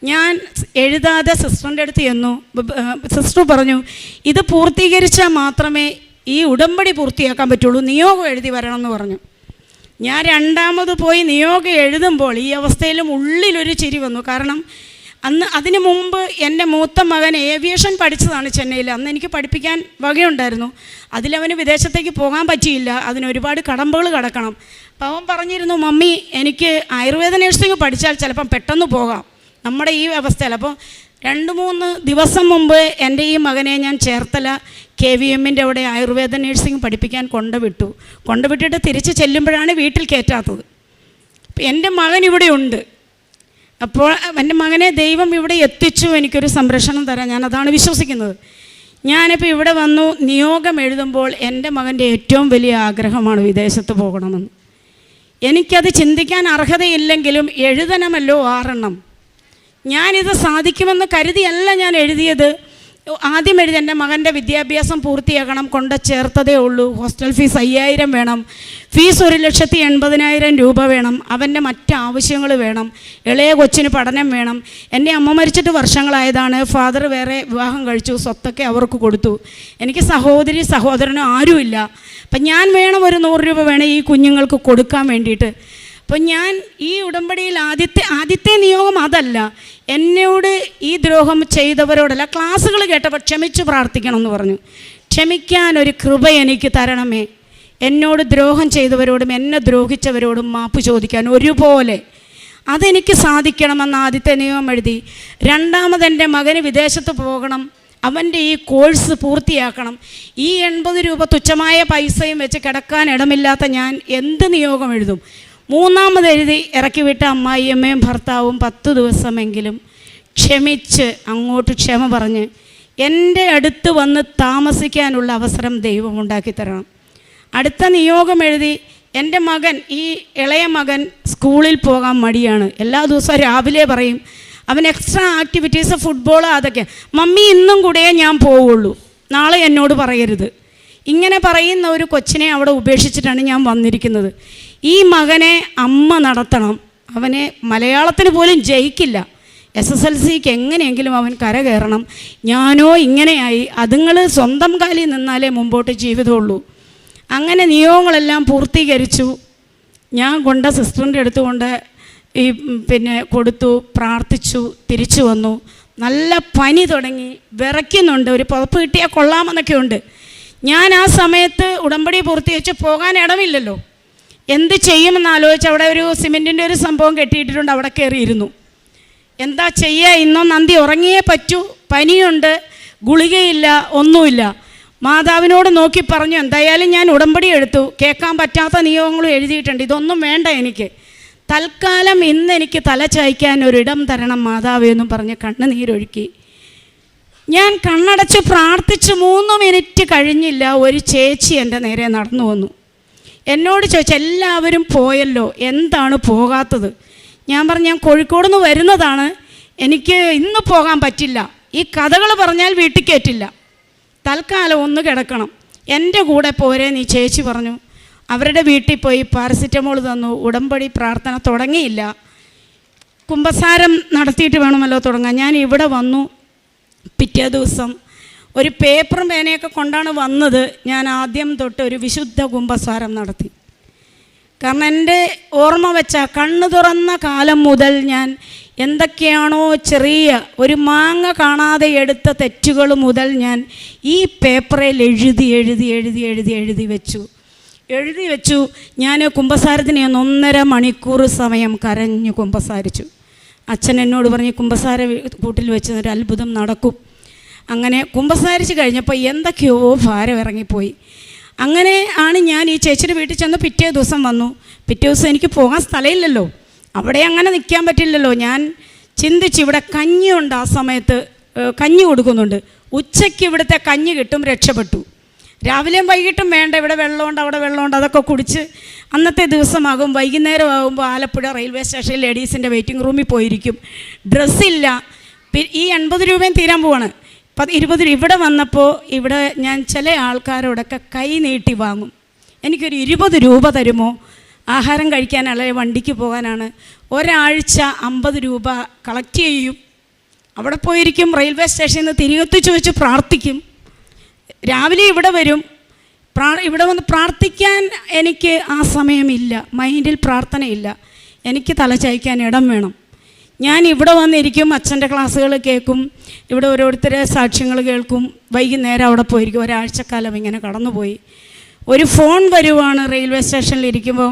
ഞാൻ എഴുതാതെ സിസ്റ്ററിൻ്റെ അടുത്ത് ചെന്നു. സിസ്റ്റർ പറഞ്ഞു, ഇത് പൂർത്തീകരിച്ചാൽ മാത്രമേ ഈ ഉടമ്പടി പൂർത്തിയാക്കാൻ പറ്റുള്ളൂ, നിയോഗം എഴുതി വരണം എന്ന് പറഞ്ഞു. ഞാൻ രണ്ടാമത് പോയി നിയോഗം എഴുതുമ്പോൾ ഈ അവസ്ഥയിലും ഉള്ളിലൊരു ചിരി വന്നു. കാരണം അതിനു മുമ്പ് എൻ്റെ മൂത്ത മകൻ ഏവിയേഷൻ പഠിച്ചതാണ് ചെന്നൈയിൽ. അന്ന് എനിക്ക് പഠിപ്പിക്കാൻ വകയുണ്ടായിരുന്നു. അതിലവന് വിദേശത്തേക്ക് പോകാൻ പറ്റിയില്ല. അതിനൊരുപാട് കടമ്പകൾ കടക്കണം. അപ്പോൾ അവൻ പറഞ്ഞിരുന്നു, മമ്മി എനിക്ക് ആയുർവേദ നഴ്സിംഗ് പഠിച്ചാൽ ചിലപ്പം പെട്ടെന്ന് പോകാം നമ്മുടെ ഈ അവസ്ഥയിൽ. അപ്പോൾ 2-3 ദിവസം മുമ്പ് എൻ്റെ ഈ മകനെ ഞാൻ ചേർത്തല KVMൻ്റെ അവിടെ ആയുർവേദ നഴ്സിംഗ് പഠിപ്പിക്കാൻ കൊണ്ടുവിട്ടിട്ട് തിരിച്ച് ചെല്ലുമ്പോഴാണ് വീട്ടിൽ കയറ്റാത്തത്. അപ്പോൾ എൻ്റെ മകൻ ഇവിടെ ഉണ്ട്. അപ്പോൾ എൻ്റെ മകനെ ദൈവം ഇവിടെ എത്തിച്ചു, എനിക്കൊരു സംരക്ഷണം തരാൻ. ഞാനതാണ് വിശ്വസിക്കുന്നത്. ഞാനിപ്പോൾ ഇവിടെ വന്നു നിയോഗം എഴുതുമ്പോൾ എൻ്റെ മകൻ്റെ ഏറ്റവും വലിയ ആഗ്രഹമാണ് വിദേശത്ത് പോകണമെന്ന്. എനിക്കത് ചിന്തിക്കാൻ അർഹതയില്ലെങ്കിലും എഴുതണമല്ലോ 6 എണ്ണം. ഞാനിത് സാധിക്കുമെന്ന് കരുതിയല്ല ഞാൻ എഴുതിയത്. ആദ്യം എഴുതി എൻ്റെ മകൻ്റെ വിദ്യാഭ്യാസം പൂർത്തിയാക്കണം, കൊണ്ട് ചേർത്തതേ ഉള്ളൂ. ഹോസ്റ്റൽ ഫീസ് 5000 വേണം, ഫീസ് 1,80,000 രൂപ വേണം, അവൻ്റെ മറ്റ് ആവശ്യങ്ങൾ വേണം, ഇളയ കൊച്ചിന് പഠനം വേണം. എൻ്റെ അമ്മ മരിച്ചിട്ട് വർഷങ്ങളായതാണ്. ഫാദർ വേറെ വിവാഹം കഴിച്ചു, സ്വത്തൊക്കെ അവർക്ക് കൊടുത്തു. എനിക്ക് സഹോദരനും ആരുമില്ല. അപ്പം ഞാൻ വേണം, ഒരു 100 രൂപ വേണം ഈ കുഞ്ഞുങ്ങൾക്ക് കൊടുക്കാൻ വേണ്ടിയിട്ട്. അപ്പം ഞാൻ ഈ ഉടമ്പടിയിൽ ആദ്യത്തെ നിയോഗം അതല്ല, എന്നോട് ഈ ദ്രോഹം ചെയ്തവരോടല്ല, ക്ലാസ്സുകൾ കേട്ടപ്പോൾ ക്ഷമിച്ച് പ്രാർത്ഥിക്കണം എന്ന് പറഞ്ഞു. ക്ഷമിക്കാനൊരു കൃപ എനിക്ക് തരണമേ. എന്നോട് ദ്രോഹം ചെയ്തവരോടും എന്നെ ദ്രോഹിച്ചവരോടും മാപ്പ് ചോദിക്കാൻ ഒരുപോലെ അതെനിക്ക് സാധിക്കണമെന്ന് ആദ്യത്തെ നിയമം എഴുതി. രണ്ടാമത് എൻ്റെ മകന് വിദേശത്ത് പോകണം, അവൻ്റെ ഈ കോഴ്സ് പൂർത്തിയാക്കണം. ഈ 80 രൂപ തുച്ഛമായ പൈസയും വെച്ച് കിടക്കാൻ ഇടമില്ലാത്ത ഞാൻ എന്ത് നിയോഗം എഴുതും? മൂന്നാമത് എഴുതി ഇറക്കി വിട്ട അമ്മായിയമ്മയും ഭർത്താവും 10 ദിവസമെങ്കിലും ക്ഷമിച്ച് അങ്ങോട്ട് ക്ഷമ പറഞ്ഞ് എൻ്റെ അടുത്ത് വന്ന് താമസിക്കാനുള്ള അവസരം ദൈവം ഉണ്ടാക്കി തരണം. അടുത്ത നിയോഗം എഴുതി എൻ്റെ മകൻ, ഈ ഇളയ മകൻ സ്കൂളിൽ പോകാൻ മടിയാണ്. എല്ലാ ദിവസവും രാവിലെ പറയും, അവൻ എക്സ്ട്രാ ആക്ടിവിറ്റീസ്, ഫുട്ബോൾ, അതൊക്കെ. മമ്മി ഇന്നും കൂടെ ഞാൻ പോവുള്ളൂ, നാളെ എന്നോട് പറയരുത്. ഇങ്ങനെ പറയുന്ന ഒരു കൊച്ചിനെ അവിടെ ഉപേക്ഷിച്ചിട്ടാണ് ഞാൻ വന്നിരിക്കുന്നത്. ഈ മകനെ അമ്മ നടത്തണം. അവനെ മലയാളത്തിന് പോലും ജയിക്കില്ല. SSLCക്ക് എങ്ങനെയെങ്കിലും അവൻ കരകയറണം. ഞാനോ ഇങ്ങനെയായി. അതുങ്ങൾ സ്വന്തം കാലിൽ നിന്നാലേ മുമ്പോട്ട് ജീവിതമുള്ളൂ. അങ്ങനെ നിയോഗങ്ങളെല്ലാം പൂർത്തീകരിച്ചു. ഞാൻ കൊണ്ട് സിസ്റ്ററിൻ്റെ അടുത്തുകൊണ്ട് കൊടുത്തു, പ്രാർത്ഥിച്ചു, തിരിച്ചു വന്നു. നല്ല പനി തുടങ്ങി, വിറയ്ക്കുന്നുണ്ട്. ഒരു പുതപ്പ് കിട്ടിയാൽ കൊള്ളാമെന്നൊക്കെ ഉണ്ട്. ഞാൻ ആ സമയത്ത് ഉടമ്പടി പൂർത്തീകരിച്ച് പോകാൻ ഇടമില്ലല്ലോ. എന്ത് ചെയ്യുമെന്ന് ആലോചിച്ച് അവിടെ ഒരു സിമെൻറ്റിൻ്റെ ഒരു സംഭവം കെട്ടിയിട്ടിട്ടുണ്ട്, അവിടെ കയറിയിരുന്നു. എന്താ ചെയ്യുക? ഇന്നോ നന്ദി ഉറങ്ങിയേ പറ്റൂ, പനിയുണ്ട്, ഗുളികയില്ല, ഒന്നുമില്ല. മാതാവിനോട് നോക്കി പറഞ്ഞു, എന്തായാലും ഞാൻ ഉടമ്പടി എടുത്തു, കേൾക്കാൻ പറ്റാത്ത നിയോഗങ്ങളും എഴുതിയിട്ടുണ്ട്, ഇതൊന്നും വേണ്ട എനിക്ക്. തൽക്കാലം ഇന്ന് എനിക്ക് തല ചായ്ക്കാൻ ഒരിടം തരണം മാതാവേ എന്നും പറഞ്ഞ് കണ്ണുനീരൊഴുക്കി. ഞാൻ കണ്ണടച്ച് പ്രാർത്ഥിച്ച് 3 മിനിറ്റ് കഴിഞ്ഞില്ല, ഒരു ചേച്ചി എൻ്റെ നേരെ നടന്നു വന്നു. എന്നോട് ചോദിച്ചു, എല്ലാവരും പോയല്ലോ, എന്താണ് പോകാത്തത്? ഞാൻ പറഞ്ഞു, ഞാൻ കോഴിക്കോട് നിന്ന് വരുന്നതാണ്, എനിക്ക് ഇന്ന് പോകാൻ പറ്റില്ല. ഈ കഥകൾ പറഞ്ഞാൽ വീട്ടിൽ കയറ്റില്ല, തൽക്കാലം ഒന്ന് കിടക്കണം, എൻ്റെ കൂടെ പോരെ നീ. ചേച്ചി പറഞ്ഞു. അവരുടെ വീട്ടിൽ പോയി പാരസിറ്റമോൾ തന്നു. ഉടമ്പടി പ്രാർത്ഥന തുടങ്ങിയില്ല, കുമ്പസാരം നടത്തിയിട്ട് വേണമല്ലോ തുടങ്ങാൻ. ഞാൻ ഇവിടെ വന്നു. പിറ്റേ ദിവസം ഒരു പേപ്പറും പേനയൊക്കെ കൊണ്ടാണ് വന്നത്. ഞാൻ ആദ്യം തൊട്ട് ഒരു വിശുദ്ധ കുമ്പസാരം നടത്തി. കാരണം എൻ്റെ ഓർമ്മ വെച്ച കണ്ണു തുറന്ന കാലം മുതൽ ഞാൻ എന്തൊക്കെയാണോ ചെറിയ ഒരു മാങ്ങ കാണാതെ എടുത്ത തെറ്റുകൾ മുതൽ ഞാൻ ഈ പേപ്പറിൽ എഴുതി വെച്ചു. ഞാൻ കുമ്പസാരത്തിന് 1.5 മണിക്കൂർ സമയം കരഞ്ഞു കുമ്പസാരിച്ചു. അച്ഛൻ എന്നോട് പറഞ്ഞ്, കുമ്പസാര കൂട്ടിൽ വെച്ച് ഒരു അത്ഭുതം നടക്കും. അങ്ങനെ കുമ്പസാരിച്ച് കഴിഞ്ഞപ്പോൾ എന്തൊക്കെയോ ഭാരം ഇറങ്ങിപ്പോയി. അങ്ങനെ ആണ് ഞാൻ ഈ ചേച്ചിയുടെ വീട്ടിൽ ചെന്ന് പിറ്റേ ദിവസം വന്നു. പിറ്റേ ദിവസം എനിക്ക് പോകാൻ സ്ഥലമില്ലല്ലോ, അവിടെ അങ്ങനെ നിൽക്കാൻ പറ്റില്ലല്ലോ. ഞാൻ ചിന്തിച്ച്, ഇവിടെ കഞ്ഞിയുണ്ട്, ആ സമയത്ത് കഞ്ഞി കൊടുക്കുന്നുണ്ട്, ഉച്ചയ്ക്ക് ഇവിടുത്തെ കഞ്ഞി കിട്ടും, രക്ഷപ്പെട്ടു. രാവിലെയും വൈകിട്ടും വേണ്ട, ഇവിടെ വെള്ളമുണ്ട് അവിടെ വെള്ളമുണ്ട്, അതൊക്കെ കുടിച്ച് അന്നത്തെ ദിവസമാകും. വൈകുന്നേരം ആകുമ്പോൾ ആലപ്പുഴ റെയിൽവേ സ്റ്റേഷനിൽ ലേഡീസിൻ്റെ വെയിറ്റിംഗ് റൂമിൽ പോയിരിക്കും. ഡ്രസ്സില്ല. ഈ 80 രൂപയും തീരാൻ പോവാണ്. 20 രൂപ. ഇവിടെ വന്നപ്പോൾ ഇവിടെ ഞാൻ ചില ആൾക്കാരോടൊക്കെ കൈ നീട്ടി വാങ്ങും. എനിക്കൊരു 20 രൂപ തരുമോ, ആഹാരം കഴിക്കാനല്ല വണ്ടിക്ക് പോകാനാണ്. ഒരാഴ്ച 50 രൂപ കളക്ട് ചെയ്യും. അവിടെ പോയിരിക്കും. റെയിൽവേ സ്റ്റേഷനിൽ നിന്ന് തിരികെത്തി ചോദിച്ച് പ്രാർത്ഥിക്കും. രാവിലെ ഇവിടെ വരും. ഇവിടെ വന്ന് പ്രാർത്ഥിക്കാൻ എനിക്ക് ആ സമയമില്ല. മൈൻഡിൽ പ്രാർത്ഥനയില്ല. എനിക്ക് തലചായ്ക്കാൻ ഇടം വേണം. ഞാൻ ഇവിടെ വന്നിരിക്കും, അച്ഛൻ്റെ ക്ലാസ്സുകൾ കേൾക്കും, ഇവിടെ ഓരോരുത്തരെ സാക്ഷ്യങ്ങൾ കേൾക്കും. വൈകുന്നേരം അവിടെ പോയിരിക്കും. ഒരാഴ്ചക്കാലം ഇങ്ങനെ കടന്നുപോയി. ഒരു ഫോൺ വരുവാണ് റെയിൽവേ സ്റ്റേഷനിൽ ഇരിക്കുമ്പോൾ.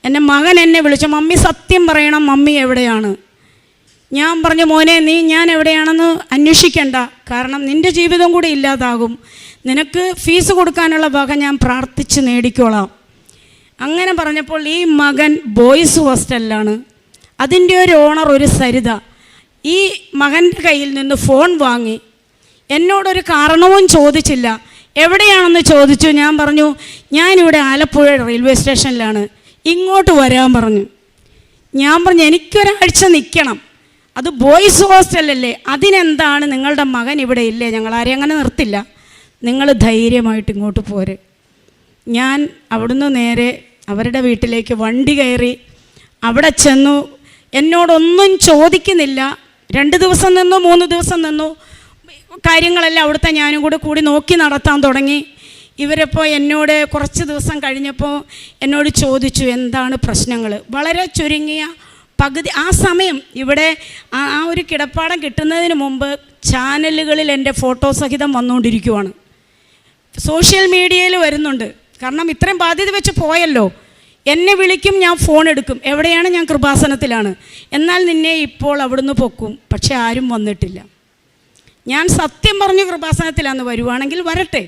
എൻ്റെ മകൻ എന്നെ വിളിച്ചു, മമ്മി സത്യം പറയണം, മമ്മി എവിടെയാണ്? ഞാൻ പറഞ്ഞു, മോനെ നീ ഞാൻ എവിടെയാണെന്ന് അന്വേഷിക്കണ്ട, കാരണം നിൻ്റെ ജീവിതം കൂടി ഇല്ലാതാകും. നിനക്ക് ഫീസ് കൊടുക്കാനുള്ള വക ഞാൻ പ്രാർത്ഥിച്ച് നേടിക്കോളാം. അങ്ങനെ പറഞ്ഞപ്പോൾ ഈ മകൻ ബോയ്സ് ഹോസ്റ്റലിലാണ്. അതിൻ്റെ ഒരു ഓണർ ഒരു സരിത ഈ മകൻ്റെ കയ്യിൽ നിന്ന് ഫോൺ വാങ്ങി. എന്നോടൊരു കാരണവും ചോദിച്ചില്ല. എവിടെയാണെന്ന് ചോദിച്ചു. ഞാൻ പറഞ്ഞു, ഞാനിവിടെ ആലപ്പുഴ റെയിൽവേ സ്റ്റേഷനിലാണ്, ഇങ്ങോട്ട് വരാൻ പറഞ്ഞു. ഞാൻ പറഞ്ഞു, എനിക്കൊരാഴ്ച നിൽക്കണം, അത് ബോയ്സ് ഹോസ്റ്റലല്ലേ, അതിനെന്താണ്, നിങ്ങളുടെ മകൻ ഇവിടെ ഇല്ലേ, ഞങ്ങളാരെയും അങ്ങനെ നിർത്തില്ല, നിങ്ങൾ ധൈര്യമായിട്ട് ഇങ്ങോട്ട് പോരെ. ഞാൻ അവിടുന്ന് നേരെ അവരുടെ വീട്ടിലേക്ക് വണ്ടി കയറി. അവിടെ ചെന്നു. എന്നോടൊന്നും ചോദിക്കുന്നില്ല. 2 ദിവസം നിന്നു, 3 ദിവസം നിന്നു. കാര്യങ്ങളെല്ലാം അവിടുത്തെ ഞാനും കൂടി നോക്കി നടത്താൻ തുടങ്ങി. ഇവരിപ്പോൾ എന്നോട് കുറച്ച് ദിവസം കഴിഞ്ഞപ്പോൾ എന്നോട് ചോദിച്ചു, എന്താണ് പ്രശ്നങ്ങൾ. വളരെ ചുരുങ്ങിയ പകുതി ആ സമയം ഇവിടെ ആ ഒരു കിടപ്പാടം കിട്ടുന്നതിന് മുമ്പ് ചാനലുകളിൽ എൻ്റെ ഫോട്ടോ സഹിതം വന്നുകൊണ്ടിരിക്കുവാണ്. സോഷ്യൽ മീഡിയയിൽ വരുന്നുണ്ട്. കാരണം ഇത്രയും ബാധ്യത വെച്ച് പോയല്ലോ. എന്നെ വിളിക്കും, ഞാൻ ഫോൺ എടുക്കും. എവിടെയാണ്? ഞാൻ കൃപാസനത്തിലാണ്. എന്നാൽ നിന്നെ ഇപ്പോൾ അവിടുന്ന് പൊക്കും. പക്ഷെ ആരും വന്നിട്ടില്ല. ഞാൻ സത്യം പറഞ്ഞു കൃപാസനത്തിലാന്ന്, വരുവാണെങ്കിൽ വരട്ടെ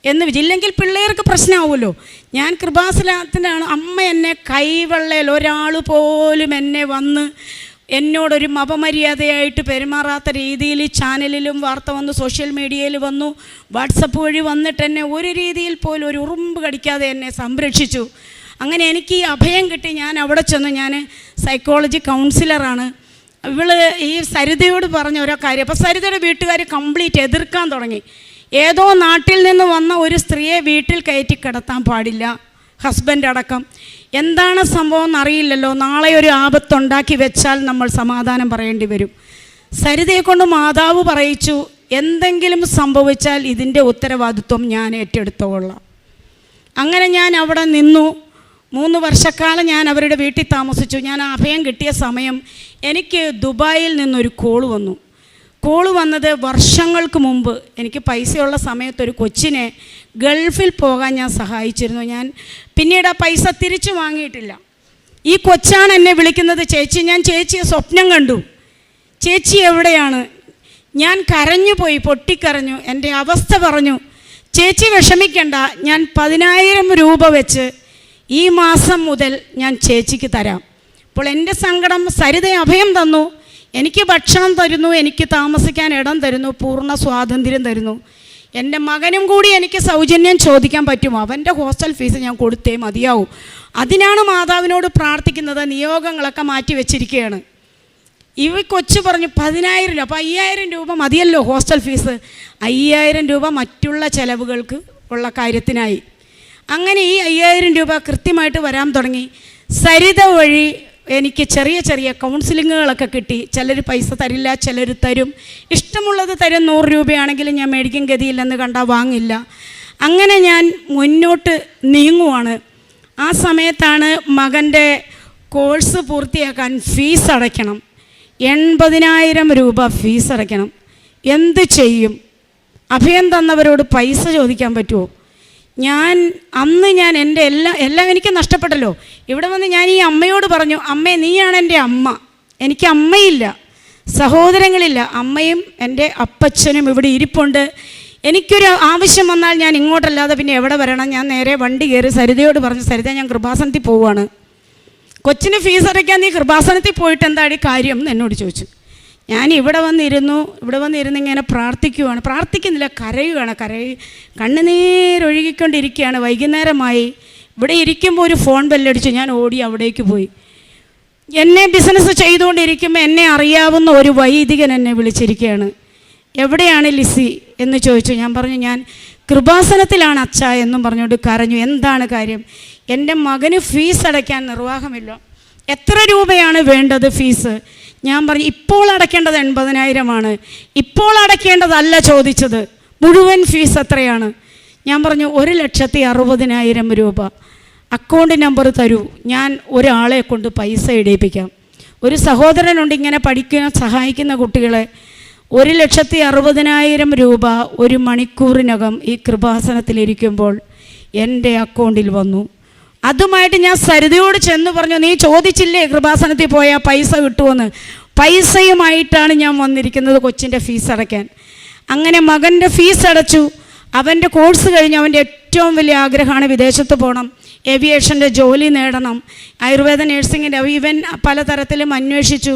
എന്ന് വിചാരിച്ചില്ലെങ്കിൽ പിള്ളേർക്ക് പ്രശ്നമാവുമല്ലോ. ഞാൻ കൃപാസനത്തിലാണ്. അമ്മ എന്നെ കൈവെള്ളയിൽ ഒരാൾ പോലും എന്നെ വന്ന് എന്നോടൊരു അപമര്യാദയായിട്ട് പെരുമാറാത്ത രീതിയിൽ ചാനലിലും വാർത്ത വന്നു, സോഷ്യൽ മീഡിയയിൽ വന്നു, വാട്സപ്പ് വഴി വന്നിട്ട് എന്നെ ഒരു രീതിയിൽ പോലും ഒരു ഉറുമ്പ് കടിക്കാതെ എന്നെ സംരക്ഷിച്ചു. അങ്ങനെ എനിക്ക് ഈ അഭയം കിട്ടി. ഞാൻ അവിടെ ചെന്നു. ഞാൻ സൈക്കോളജി കൗൺസിലറാണ്. ഈ സരിതയോട് പറഞ്ഞ ഓരോ കാര്യം. അപ്പോൾ സരിതയുടെ വീട്ടുകാർ കംപ്ലീറ്റ് എതിർക്കാൻ തുടങ്ങി. ഏതോ നാട്ടിൽ നിന്ന് വന്ന ഒരു സ്ത്രീയെ വീട്ടിൽ കയറ്റി കിടത്താൻ പാടില്ല, ഹസ്ബൻഡ് അടക്കം. എന്താണ് സംഭവം എന്നറിയില്ലല്ലോ, നാളെ ഒരു ആപത്തുണ്ടാക്കി വെച്ചാൽ നമ്മൾ സമാധാനം പറയേണ്ടി വരും. സരിതയെ കൊണ്ട് മാതാവ് പറയിച്ചു, എന്തെങ്കിലും സംഭവിച്ചാൽ ഇതിൻ്റെ ഉത്തരവാദിത്വം ഞാൻ ഏറ്റെടുത്തോളാം. അങ്ങനെ ഞാൻ അവിടെ നിന്നു. 3 വർഷക്കാലം ഞാൻ അവരുടെ വീട്ടിൽ താമസിച്ചു. ഞാൻ അഭയം കിട്ടിയ സമയം എനിക്ക് ദുബായിൽ നിന്നൊരു കോള് വന്നു. കോള് വന്നത് വർഷങ്ങൾക്ക് മുമ്പ് എനിക്ക് പൈസയുള്ള സമയത്തൊരു കൊച്ചിനെ ഗൾഫിൽ പോകാൻ ഞാൻ സഹായിച്ചിരുന്നു. ഞാൻ പിന്നീട് ആ പൈസ തിരിച്ചു വാങ്ങിയിട്ടില്ല. ഈ കൊച്ചാണ് എന്നെ വിളിക്കുന്നത്, ചേച്ചി, ഞാൻ ചേച്ചിയെ സ്വപ്നം കണ്ടു, ചേച്ചി എവിടെയാണ്? ഞാൻ കരഞ്ഞു പോയി, പൊട്ടിക്കരഞ്ഞു, എൻ്റെ അവസ്ഥ പറഞ്ഞു. ചേച്ചി വിഷമിക്കണ്ട, ഞാൻ 10,000 രൂപ വെച്ച് ഈ മാസം മുതൽ ഞാൻ ചേച്ചിക്ക് തരാം. അപ്പോൾ എൻ്റെ സങ്കടം, സരിത അഭയം തന്നു, എനിക്ക് ഭക്ഷണം തരുന്നു, എനിക്ക് താമസിക്കാൻ ഇടം തരുന്നു, പൂർണ്ണ സ്വാതന്ത്ര്യം തരുന്നു. എൻ്റെ മകനും കൂടി എനിക്ക് സൗജന്യം ചോദിക്കാൻ പറ്റുമോ? അവൻ്റെ ഹോസ്റ്റൽ ഫീസ് ഞാൻ കൊടുത്തേ മതിയാവും. അതിനാണ് മാതാവിനോട് പ്രാർത്ഥിക്കുന്നത്. നിയോഗങ്ങളൊക്കെ മാറ്റി വെച്ചിരിക്കുകയാണ്. ഈ കൊച്ചു പറഞ്ഞു 10,000 രൂപ. അപ്പോൾ 5,000 രൂപ മതിയല്ലോ ഹോസ്റ്റൽ ഫീസ്. 5,000 രൂപ മറ്റുള്ള ചിലവുകൾക്ക് ഉള്ള കാര്യത്തിനായി. അങ്ങനെ ഈ 5,000 രൂപ കൃത്യമായിട്ട് വരാൻ തുടങ്ങി. സരിത വഴി എനിക്ക് ചെറിയ ചെറിയ കൗൺസിലിങ്ങുകളൊക്കെ കിട്ടി. ചിലർ പൈസ തരില്ല, ചിലർ തരും. ഇഷ്ടമുള്ളത് തരും. 100 രൂപയാണെങ്കിലും ഞാൻ മേടിക്കും, ഗതിയില്ലെന്ന് കണ്ടാൽ വാങ്ങില്ല. അങ്ങനെ ഞാൻ മുന്നോട്ട് നീങ്ങുവാണ്. ആ സമയത്താണ് മകൻ്റെ കോഴ്സ് പൂർത്തിയാക്കാൻ ഫീസ് അടയ്ക്കണം. 80,000 രൂപ ഫീസ് അടയ്ക്കണം. എന്ത് ചെയ്യും? അഭയം തന്നവരോട് പൈസ ചോദിക്കാൻ പറ്റുമോ? അന്ന് ഞാൻ എൻ്റെ എല്ലാം എനിക്ക് നഷ്ടപ്പെട്ടല്ലോ. ഇവിടെ വന്ന് ഞാൻ ഈ അമ്മയോട് പറഞ്ഞു, അമ്മേ നീയാണ് എൻ്റെ അമ്മ, എനിക്ക് അമ്മയില്ല, സഹോദരങ്ങളില്ല. അമ്മയും എൻ്റെ അപ്പച്ചനും ഇവിടെ ഇരിപ്പുണ്ട്. എനിക്കൊരു ആവശ്യം വന്നാൽ ഞാൻ ഇങ്ങോട്ടല്ലാതെ പിന്നെ എവിടെ വരണം? ഞാൻ നേരെ വണ്ടി കയറി സരിതയോട് പറഞ്ഞു, സരിത ഞാൻ കൃപാസനത്തിൽ പോവുകയാണ്, കൊച്ചിന് ഫീസ് അടയ്ക്കാൻ നീ കൃപാസനത്തിൽ പോയിട്ട് എന്താടി കാര്യം എന്ന് എന്നോട് ചോദിച്ചു. ഞാൻ ഇവിടെ വന്നിരുന്ന് ഇങ്ങനെ പ്രാർത്ഥിക്കുന്നില്ല, കരയുകയാണ്. കണ്ണുനീരൊഴുകിക്കൊണ്ടിരിക്കുകയാണ്. വൈകുന്നേരമായി. ഇവിടെ ഇരിക്കുമ്പോൾ ഒരു ഫോൺ ബെല്ലടിച്ചു. ഞാൻ ഓടി അവിടേക്ക് പോയി. എന്നെ ബിസിനസ് ചെയ്തുകൊണ്ടിരിക്കുമ്പോൾ എന്നെ അറിയാവുന്ന ഒരു വൈദികൻ എന്നെ വിളിച്ചിരിക്കുകയാണ്. എവിടെയാണ് ലിസി എന്ന് ചോദിച്ചു. ഞാൻ പറഞ്ഞു ഞാൻ കൃപാസനത്തിലാണ് അച്ഛാ എന്നും പറഞ്ഞുകൊണ്ട് കരഞ്ഞു. എന്താണ് കാര്യം? എൻ്റെ മകന് ഫീസ് അടയ്ക്കാൻ നിർവാഹമില്ല. എത്ര രൂപയാണ് വേണ്ടത് ഫീസ്? ഞാൻ പറഞ്ഞു ഇപ്പോൾ അടയ്ക്കേണ്ടത് 80,000 ഇപ്പോൾ അടയ്ക്കേണ്ടതല്ല ചോദിച്ചത്, മുഴുവൻ ഫീസ് എത്രയാണ്? ഞാൻ പറഞ്ഞു 1,60,000 രൂപ. അക്കൗണ്ട് നമ്പർ തരൂ, ഞാൻ ഒരാളെ കൊണ്ട് പൈസ ഇടിയിപ്പിക്കാം. ഒരു സഹോദരനുണ്ട് ഇങ്ങനെ പഠിക്കുന്ന സഹായിക്കുന്ന കുട്ടികളെ. 1,60,000 രൂപ ഒരു മണിക്കൂറിനകം ഈ കൃപാസനത്തിലിരിക്കുമ്പോൾ എൻ്റെ അക്കൗണ്ടിൽ വന്നു. അതുമായിട്ട് ഞാൻ സരിതയോട് ചെന്ന് പറഞ്ഞു, നീ ചോദിച്ചില്ലേ കൃപാസനത്തിൽ പോയാൽ പൈസ കിട്ടുമെന്ന്? പൈസയുമായിട്ടാണ് ഞാൻ വന്നിരിക്കുന്നത് കൊച്ചിൻ്റെ ഫീസ് അടയ്ക്കാൻ. അങ്ങനെ മകൻ്റെ ഫീസ് അടച്ചു. അവൻ്റെ കോഴ്സ് കഴിഞ്ഞ് അവൻ്റെ ഏറ്റവും വലിയ ആഗ്രഹമാണ് വിദേശത്ത് പോകണം, ഏവിയേഷൻ്റെ ജോലി നേടണം, ആയുർവേദ നഴ്സിങ്ങിൻ്റെ. ഇവൻ പലതരത്തിലും അന്വേഷിച്ചു.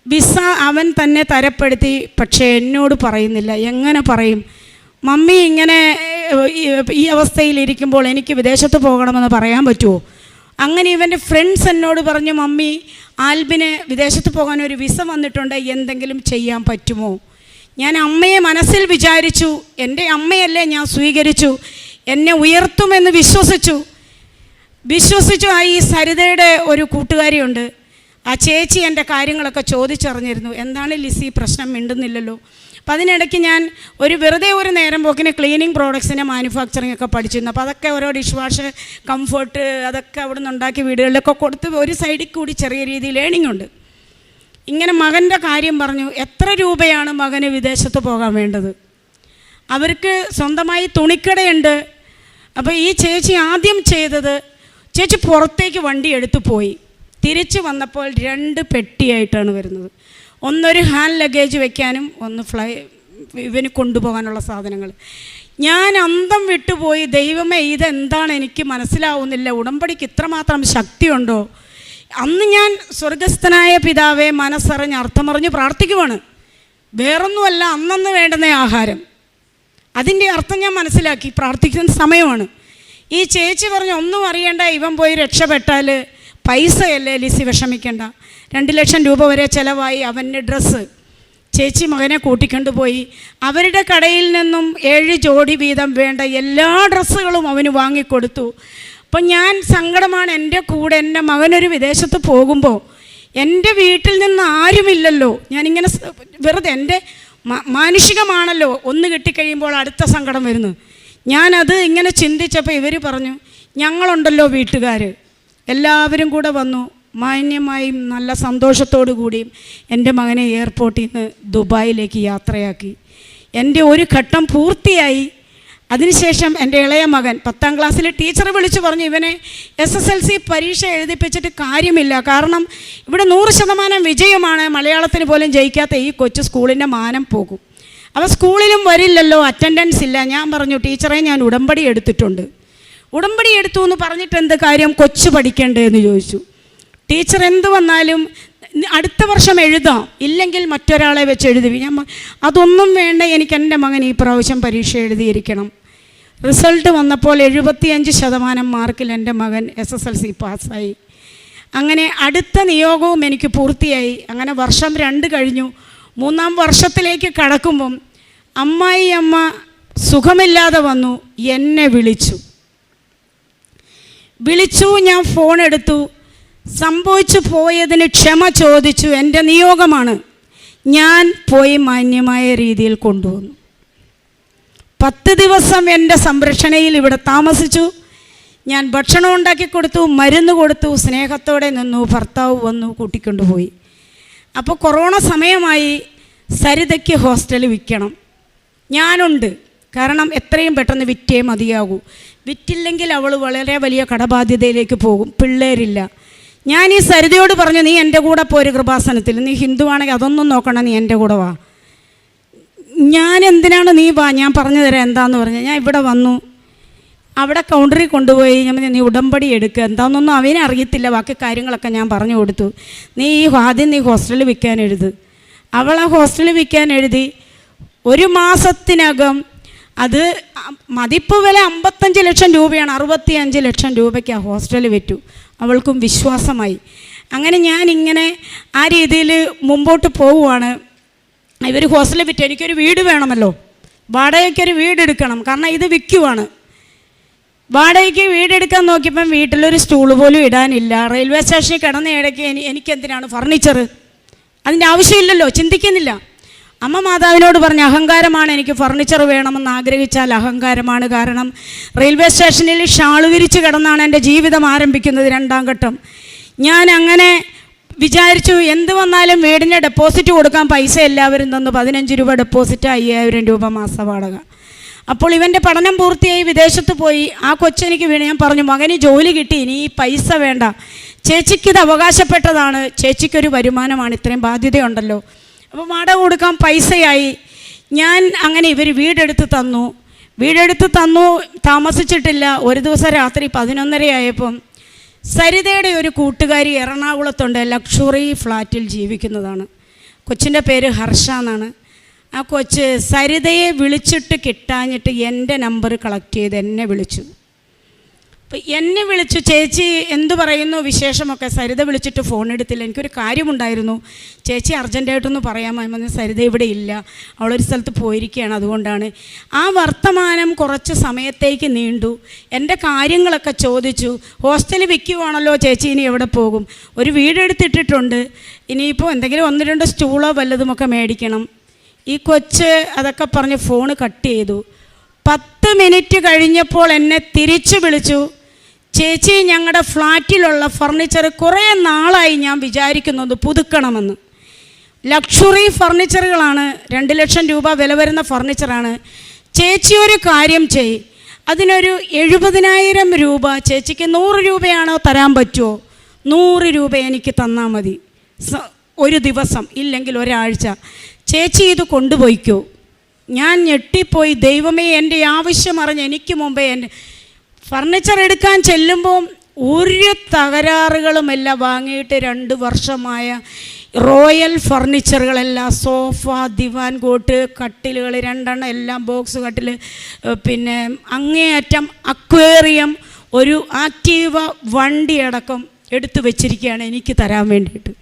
വിസ അവൻ തന്നെ തരപ്പെടുത്തി. പക്ഷേ എന്നോട് പറയുന്നില്ല. എങ്ങനെ പറയും? മമ്മി ഇങ്ങനെ ഈ അവസ്ഥയിലിരിക്കുമ്പോൾ എനിക്ക് വിദേശത്ത് പോകണമെന്ന് പറയാൻ പറ്റുമോ? അങ്ങനെ ഇവൻ്റെ ഫ്രണ്ട്സ് എന്നോട് പറഞ്ഞു, മമ്മി ആൽബിന് വിദേശത്ത് പോകാൻ ഒരു വിസ വന്നിട്ടുണ്ട്, എന്തെങ്കിലും ചെയ്യാൻ പറ്റുമോ? ഞാൻ അമ്മയെ മനസ്സിൽ വിചാരിച്ചു. എൻ്റെ അമ്മയല്ലേ, ഞാൻ സ്വീകരിച്ചു. എന്നെ ഉയർത്തുമെന്ന് വിശ്വസിച്ചു. ഈ സരിതയുടെ ഒരു കൂട്ടുകാരിയുണ്ട്. ആ ചേച്ചി എൻ്റെ കാര്യങ്ങളൊക്കെ ചോദിച്ചറിഞ്ഞിരുന്നു. എന്താണ് ലിസി പ്രശ്നം, മിണ്ടുന്നില്ലല്ലോ. അപ്പോൾ അതിനിടയ്ക്ക് ഞാൻ വെറുതെ ഒരു നേരം പോക്കിന് ക്ലീനിങ് പ്രോഡക്ട്സിൻ്റെ മാനുഫാക്ചറിങ് ഒക്കെ പഠിച്ചിരുന്നു. അപ്പോൾ അതൊക്കെ ഓരോ ഡിഷ് വാഷ്, കംഫർട്ട് അതൊക്കെ അവിടെ നിന്ന് ഉണ്ടാക്കി വീടുകളിലൊക്കെ കൊടുത്ത് ഒരു സൈഡിൽ കൂടി ചെറിയ രീതിയിൽ ഏണിംഗ് ഉണ്ട്. ഇങ്ങനെ മകൻ്റെ കാര്യം പറഞ്ഞു. എത്ര രൂപയാണ് മകന് വിദേശത്ത് പോകാൻ വേണ്ടത്? അവർക്ക് സ്വന്തമായി തുണിക്കടയുണ്ട്. അപ്പോൾ ഈ ചേച്ചി ആദ്യം ചെയ്തത്, ചേച്ചി പുറത്തേക്ക് വണ്ടി എടുത്തു പോയി. തിരിച്ച് വന്നപ്പോൾ 2 പെട്ടിയായിട്ടാണ് വരുന്നത്. ഒന്നൊരു ഹാൻഡ് ലഗേജ് വെക്കാനും ഒന്ന് ഇവന് കൊണ്ടുപോകാനുള്ള സാധനങ്ങൾ. ഞാൻ അന്തം വിട്ടുപോയി. ദൈവമേ, ഇതെന്താണ് എനിക്ക് മനസ്സിലാവുന്നില്ല. ഉടമ്പടിക്ക് ഇത്രമാത്രം ശക്തിയുണ്ടോ? അന്ന് ഞാൻ സ്വർഗസ്ഥനായ പിതാവെ മനസ്സറിഞ്ഞ് അർത്ഥമറിഞ്ഞ് പ്രാർത്ഥിക്കുവാണ്. വേറൊന്നുമല്ല, അന്നന്ന് വേണ്ടുന്ന ആഹാരം. അതിൻ്റെ അർത്ഥം ഞാൻ മനസ്സിലാക്കി. പ്രാർത്ഥിക്കുന്ന സമയമാണ്. ഈ ചേച്ചി പറഞ്ഞു, ഒന്നും അറിയണ്ട, ഇവൻ പോയി രക്ഷപ്പെട്ടാൽ പൈസയല്ലേ ലിസി, വിഷമിക്കണ്ട. 2 ലക്ഷം രൂപ വരെ ചിലവായി. അവൻ്റെ ഡ്രസ്സ് ചേച്ചി മകനെ കൂട്ടിക്കൊണ്ടുപോയി. അവരുടെ കടയിൽ നിന്നും 7 ജോഡി വീതം വേണ്ട എല്ലാ ഡ്രസ്സുകളും അവന് വാങ്ങിക്കൊടുത്തു. അപ്പം ഞാൻ സങ്കടമാണ്. എൻ്റെ കൂടെ എൻ്റെ മകനൊരു വിദേശത്ത് പോകുമ്പോൾ എൻ്റെ വീട്ടിൽ നിന്ന് ആരുമില്ലല്ലോ. ഞാനിങ്ങനെ വെറുതെ എൻ്റെ മാനുഷികമാണല്ലോ, ഒന്ന് കിട്ടിക്കഴിയുമ്പോൾ അടുത്ത സങ്കടം വരുന്നു. ഞാനത് ഇങ്ങനെ ചിന്തിച്ചപ്പോൾ ഇവർ പറഞ്ഞു, ഞങ്ങളുണ്ടല്ലോ വീട്ടുകാർ, എല്ലാവരും കൂടെ വന്നു. മാന്യമായും നല്ല സന്തോഷത്തോടു കൂടിയും എൻ്റെ മകനെ എയർപോർട്ടിൽ നിന്ന് ദുബായിലേക്ക് യാത്രയാക്കി. എൻ്റെ ഒരു ഘട്ടം പൂർത്തിയായി. അതിനുശേഷം എൻ്റെ ഇളയ മകൻ 10ാം ക്ലാസ്സിൽ ടീച്ചർ വിളിച്ചു പറഞ്ഞു, ഇവനെ SSLC പരീക്ഷ എഴുതിപ്പിച്ചിട്ട് കാര്യമില്ല, കാരണം ഇവിടെ 100% വിജയമാണ്, മലയാളത്തിന് പോലും ജയിക്കാത്ത ഈ കൊച്ചു സ്കൂളിൻ്റെ മാനം പോകും, അവ സ്കൂളിലും വരില്ലല്ലോ, അറ്റൻഡൻസ് ഇല്ല. ഞാൻ പറഞ്ഞു, ടീച്ചറെ ഞാൻ ഉടമ്പടി എടുത്തിട്ടുണ്ട്. ഉടമ്പടി എടുത്തു എന്ന് പറഞ്ഞിട്ട് എന്ത് കാര്യം, കൊച്ചു പഠിക്കണ്ടേ എന്ന് ചോദിച്ചു. ടീച്ചർ എന്ത് വന്നാലും അടുത്ത വർഷം എഴുതാം, ഇല്ലെങ്കിൽ മറ്റൊരാളെ വെച്ച് എഴുതി. ഞാൻ അതൊന്നും വേണ്ട, എനിക്ക് എൻ്റെ മകൻ ഈ പ്രാവശ്യം പരീക്ഷ എഴുതിയിരിക്കണം. റിസൾട്ട് വന്നപ്പോൾ 75% മാർക്കിൽ എൻ്റെ മകൻ SSLC പാസ്സായി. അങ്ങനെ അടുത്ത നിയോഗവും എനിക്ക് പൂർത്തിയായി. അങ്ങനെ വർഷം 2 കഴിഞ്ഞു. 3ാം വർഷത്തിലേക്ക് കടക്കുമ്പം അമ്മ സുഖമില്ലാതെ വന്നു. എന്നെ വിളിച്ചു. ഞാൻ ഫോൺ എടുത്തു. സംഭവിച്ചു പോയതിന് ക്ഷമ ചോദിച്ചു. എൻ്റെ നിയോഗമാണ്. ഞാൻ പോയി മാന്യമായ രീതിയിൽ കൊണ്ടുവന്നു. 10 ദിവസം എൻ്റെ സംരക്ഷണയിൽ ഇവിടെ താമസിച്ചു. ഞാൻ ഭക്ഷണം ഉണ്ടാക്കി കൊടുത്തു, മരുന്ന് കൊടുത്തു, സ്നേഹത്തോടെ നിന്നു. ഭർത്താവ് വന്നു, കൂട്ടിക്കൊണ്ടുപോയി. അപ്പോൾ കൊറോണ സമയമായി. സരിതയ്ക്ക് ഹോസ്റ്റൽ വിൽക്കണം. ഞാനുണ്ട്, കാരണം എത്രയും പെട്ടെന്ന് വിറ്റേ മതിയാകൂ. വിറ്റില്ലെങ്കിൽ അവൾ വളരെ വലിയ കടബാധ്യതയിലേക്ക് പോകും. പിള്ളേരില്ല. ഞാൻ ഈ സരിതയോട് പറഞ്ഞു, നീ എൻ്റെ കൂടെ പോര് കൃപാസനത്തിൽ, നീ ഹിന്ദുവാണെങ്കിൽ അതൊന്നും നോക്കണം, നീ എൻ്റെ കൂടെ വാ. ഞാൻ എന്തിനാണ്, നീ വാ, ഞാൻ പറഞ്ഞു തരാം എന്താന്ന് പറഞ്ഞു. ഞാൻ ഇവിടെ വന്നു. അവിടെ കൗണ്ടറിൽ കൊണ്ടുപോയി ഞാൻ നീ ഉടമ്പടി എടുക്കുക, എന്താണെന്നൊന്നും അവനെ അറിയത്തില്ല. ബാക്കി കാര്യങ്ങളൊക്കെ ഞാൻ പറഞ്ഞു കൊടുത്തു. നീ ആദ്യം ഹോസ്റ്റലിൽ വിൽക്കാൻ എഴുത്. അവളെ ഹോസ്റ്റലിൽ വിൽക്കാൻ എഴുതി. ഒരു മാസത്തിനകം അത് മതിപ്പ് വില 55 ലക്ഷം രൂപയാണ്. 65 ലക്ഷം രൂപയ്ക്ക് ആ ഹോസ്റ്റലിൽ വിറ്റു. അവൾക്കും വിശ്വാസമായി. അങ്ങനെ ഞാനിങ്ങനെ ആ രീതിയിൽ മുമ്പോട്ട് പോവുകയാണ്. ഇവർ ഹോസ്റ്റലിൽ വിറ്റ് എനിക്കൊരു വീട് വേണമല്ലോ, വാടകയ്ക്കൊരു വീടെടുക്കണം, കാരണം ഇത് വിൽക്കുവാണ്. വാടകയ്ക്ക് വീടെടുക്കാൻ നോക്കിയപ്പം വീട്ടിലൊരു സ്റ്റൂള് പോലും ഇടാനില്ല. റെയിൽവേ സ്റ്റേഷനിൽ കിടന്ന ഇടയ്ക്ക് എനിക്കെന്തിനാണ് ഫർണിച്ചർ? അതിൻ്റെ ആവശ്യമില്ലല്ലോ, ചിന്തിക്കുന്നില്ല. അമ്മ മാതാവിനോട് പറഞ്ഞ അഹങ്കാരമാണ്, എനിക്ക് ഫർണിച്ചർ വേണമെന്ന് ആഗ്രഹിച്ചാൽ അഹങ്കാരമാണ്. കാരണം റെയിൽവേ സ്റ്റേഷനിൽ ഷാള് വിരിച്ച് കിടന്നാണ് എൻ്റെ ജീവിതം ആരംഭിക്കുന്നത്, 2ാം ഘട്ടം. ഞാൻ അങ്ങനെ വിചാരിച്ചു, എന്ത് വന്നാലും വീടിൻ്റെ ഡെപ്പോസിറ്റ് കൊടുക്കാൻ പൈസ എല്ലാവരും തന്നു. 15 രൂപ ഡെപ്പോസിറ്റ്, 5000 രൂപ മാസ വാടക. അപ്പോൾ ഇവൻ്റെ പഠനം പൂർത്തിയായി വിദേശത്ത് പോയി. ആ കൊച്ചെനിക്ക് വീണ്. ഞാൻ പറഞ്ഞു, മകന് ജോലി കിട്ടി, ഇനി ഈ പൈസ വേണ്ട, ചേച്ചിക്കിത് അവകാശപ്പെട്ടതാണ്, ചേച്ചിക്കൊരു വരുമാനമാണ്, ഇത്രയും ബാധ്യതയുണ്ടല്ലോ. അപ്പോൾ വാടക കൊടുക്കാൻ പൈസയായി. ഞാൻ അങ്ങനെ ഇവർ വീടെടുത്ത് തന്നു. താമസിച്ചിട്ടില്ല. ഒരു ദിവസം രാത്രി 11:30 ആയപ്പം സരിതയുടെ ഒരു കൂട്ടുകാരി എറണാകുളത്തുണ്ട്, ലക്ഷറി ഫ്ലാറ്റിൽ ജീവിക്കുന്നതാണ്. കൊച്ചിൻ്റെ പേര് ഹർഷ എന്നാണ്. ആ കൊച്ച് സരിതയെ വിളിച്ചിട്ട് കിട്ടാഞ്ഞിട്ട് എൻ്റെ നമ്പർ കളക്ട് ചെയ്ത് എന്നെ വിളിച്ചു. അപ്പോൾ എന്നെ വിളിച്ചു, ചേച്ചി എന്തു പറയുന്നു വിശേഷമൊക്കെ. സരിത വിളിച്ചിട്ട് ഫോൺ എടുത്തില്ല. എനിക്കൊരു കാര്യമുണ്ടായിരുന്നു, ചേച്ചി അർജൻറ്റായിട്ടൊന്ന് പറയാമോ? സരിത ഇവിടെ ഇല്ല, അവളൊരു സ്ഥലത്ത് പോയിരിക്കുകയാണ്, അതുകൊണ്ടാണ്. ആ വർത്തമാനം കുറച്ച് സമയത്തേക്ക് നീണ്ടു. എൻ്റെ കാര്യങ്ങളൊക്കെ ചോദിച്ചു. ഹോസ്റ്റലിൽ വിൽക്കുവാണല്ലോ ചേച്ചി, ഇനി എവിടെ പോകും? ഒരു വീടെടുത്തിട്ടിട്ടുണ്ട്, ഇനിയിപ്പോൾ എന്തെങ്കിലും 1-2 സ്റ്റൂളോ വല്ലതുമൊക്കെ മേടിക്കണം. ഈ കൊച്ച് അതൊക്കെ പറഞ്ഞ് ഫോണ് കട്ട് ചെയ്തു. 10 മിനിറ്റ് കഴിഞ്ഞപ്പോൾ എന്നെ തിരിച്ചു വിളിച്ചു, ചേച്ചി ഞങ്ങളുടെ ഫ്ലാറ്റിലുള്ള ഫർണിച്ചർ കുറേ നാളായി ഞാൻ വിചാരിക്കുന്നത് പുതുക്കണമെന്ന്. ലക്ഷറി ഫർണിച്ചറുകളാണ്, 2 ലക്ഷം രൂപ വില വരുന്ന ഫർണിച്ചറാണ്. ചേച്ചി ഒരു കാര്യം ചെയ്, അതിനൊരു 70,000 രൂപ, ചേച്ചിക്ക് 100 രൂപയാണോ തരാൻ പറ്റുമോ? 100 രൂപ എനിക്ക് തന്നാൽ മതി, ഒരു ദിവസം, ഇല്ലെങ്കിൽ ഒരാഴ്ച. ചേച്ചി ഇത് കൊണ്ടുപോയിക്കോ. ഞാൻ ഞെട്ടിപ്പോയി. ദൈവമേ, എൻ്റെ ആവശ്യം അറിഞ്ഞ് എനിക്ക് മുമ്പേ എൻ്റെ ഫർണിച്ചർ എടുക്കാൻ ചെല്ലുമ്പോൾ ഒരു തകരാറുകളുമെല്ലാം വാങ്ങിയിട്ട് 2 വർഷമായ റോയൽ ഫർണിച്ചറുകളെല്ലാം, സോഫ, ദിവാൻ കോട്ട്, കട്ടിലുകൾ 2 എല്ലാം ബോക്സ് കട്ടിൽ, പിന്നെ അങ്ങേയറ്റം അക്വേറിയം, ഒരു ആക്റ്റീവ വണ്ടിയടക്കം എടുത്തു വെച്ചിരിക്കുകയാണ് എനിക്ക് തരാൻ വേണ്ടിയിട്ട്.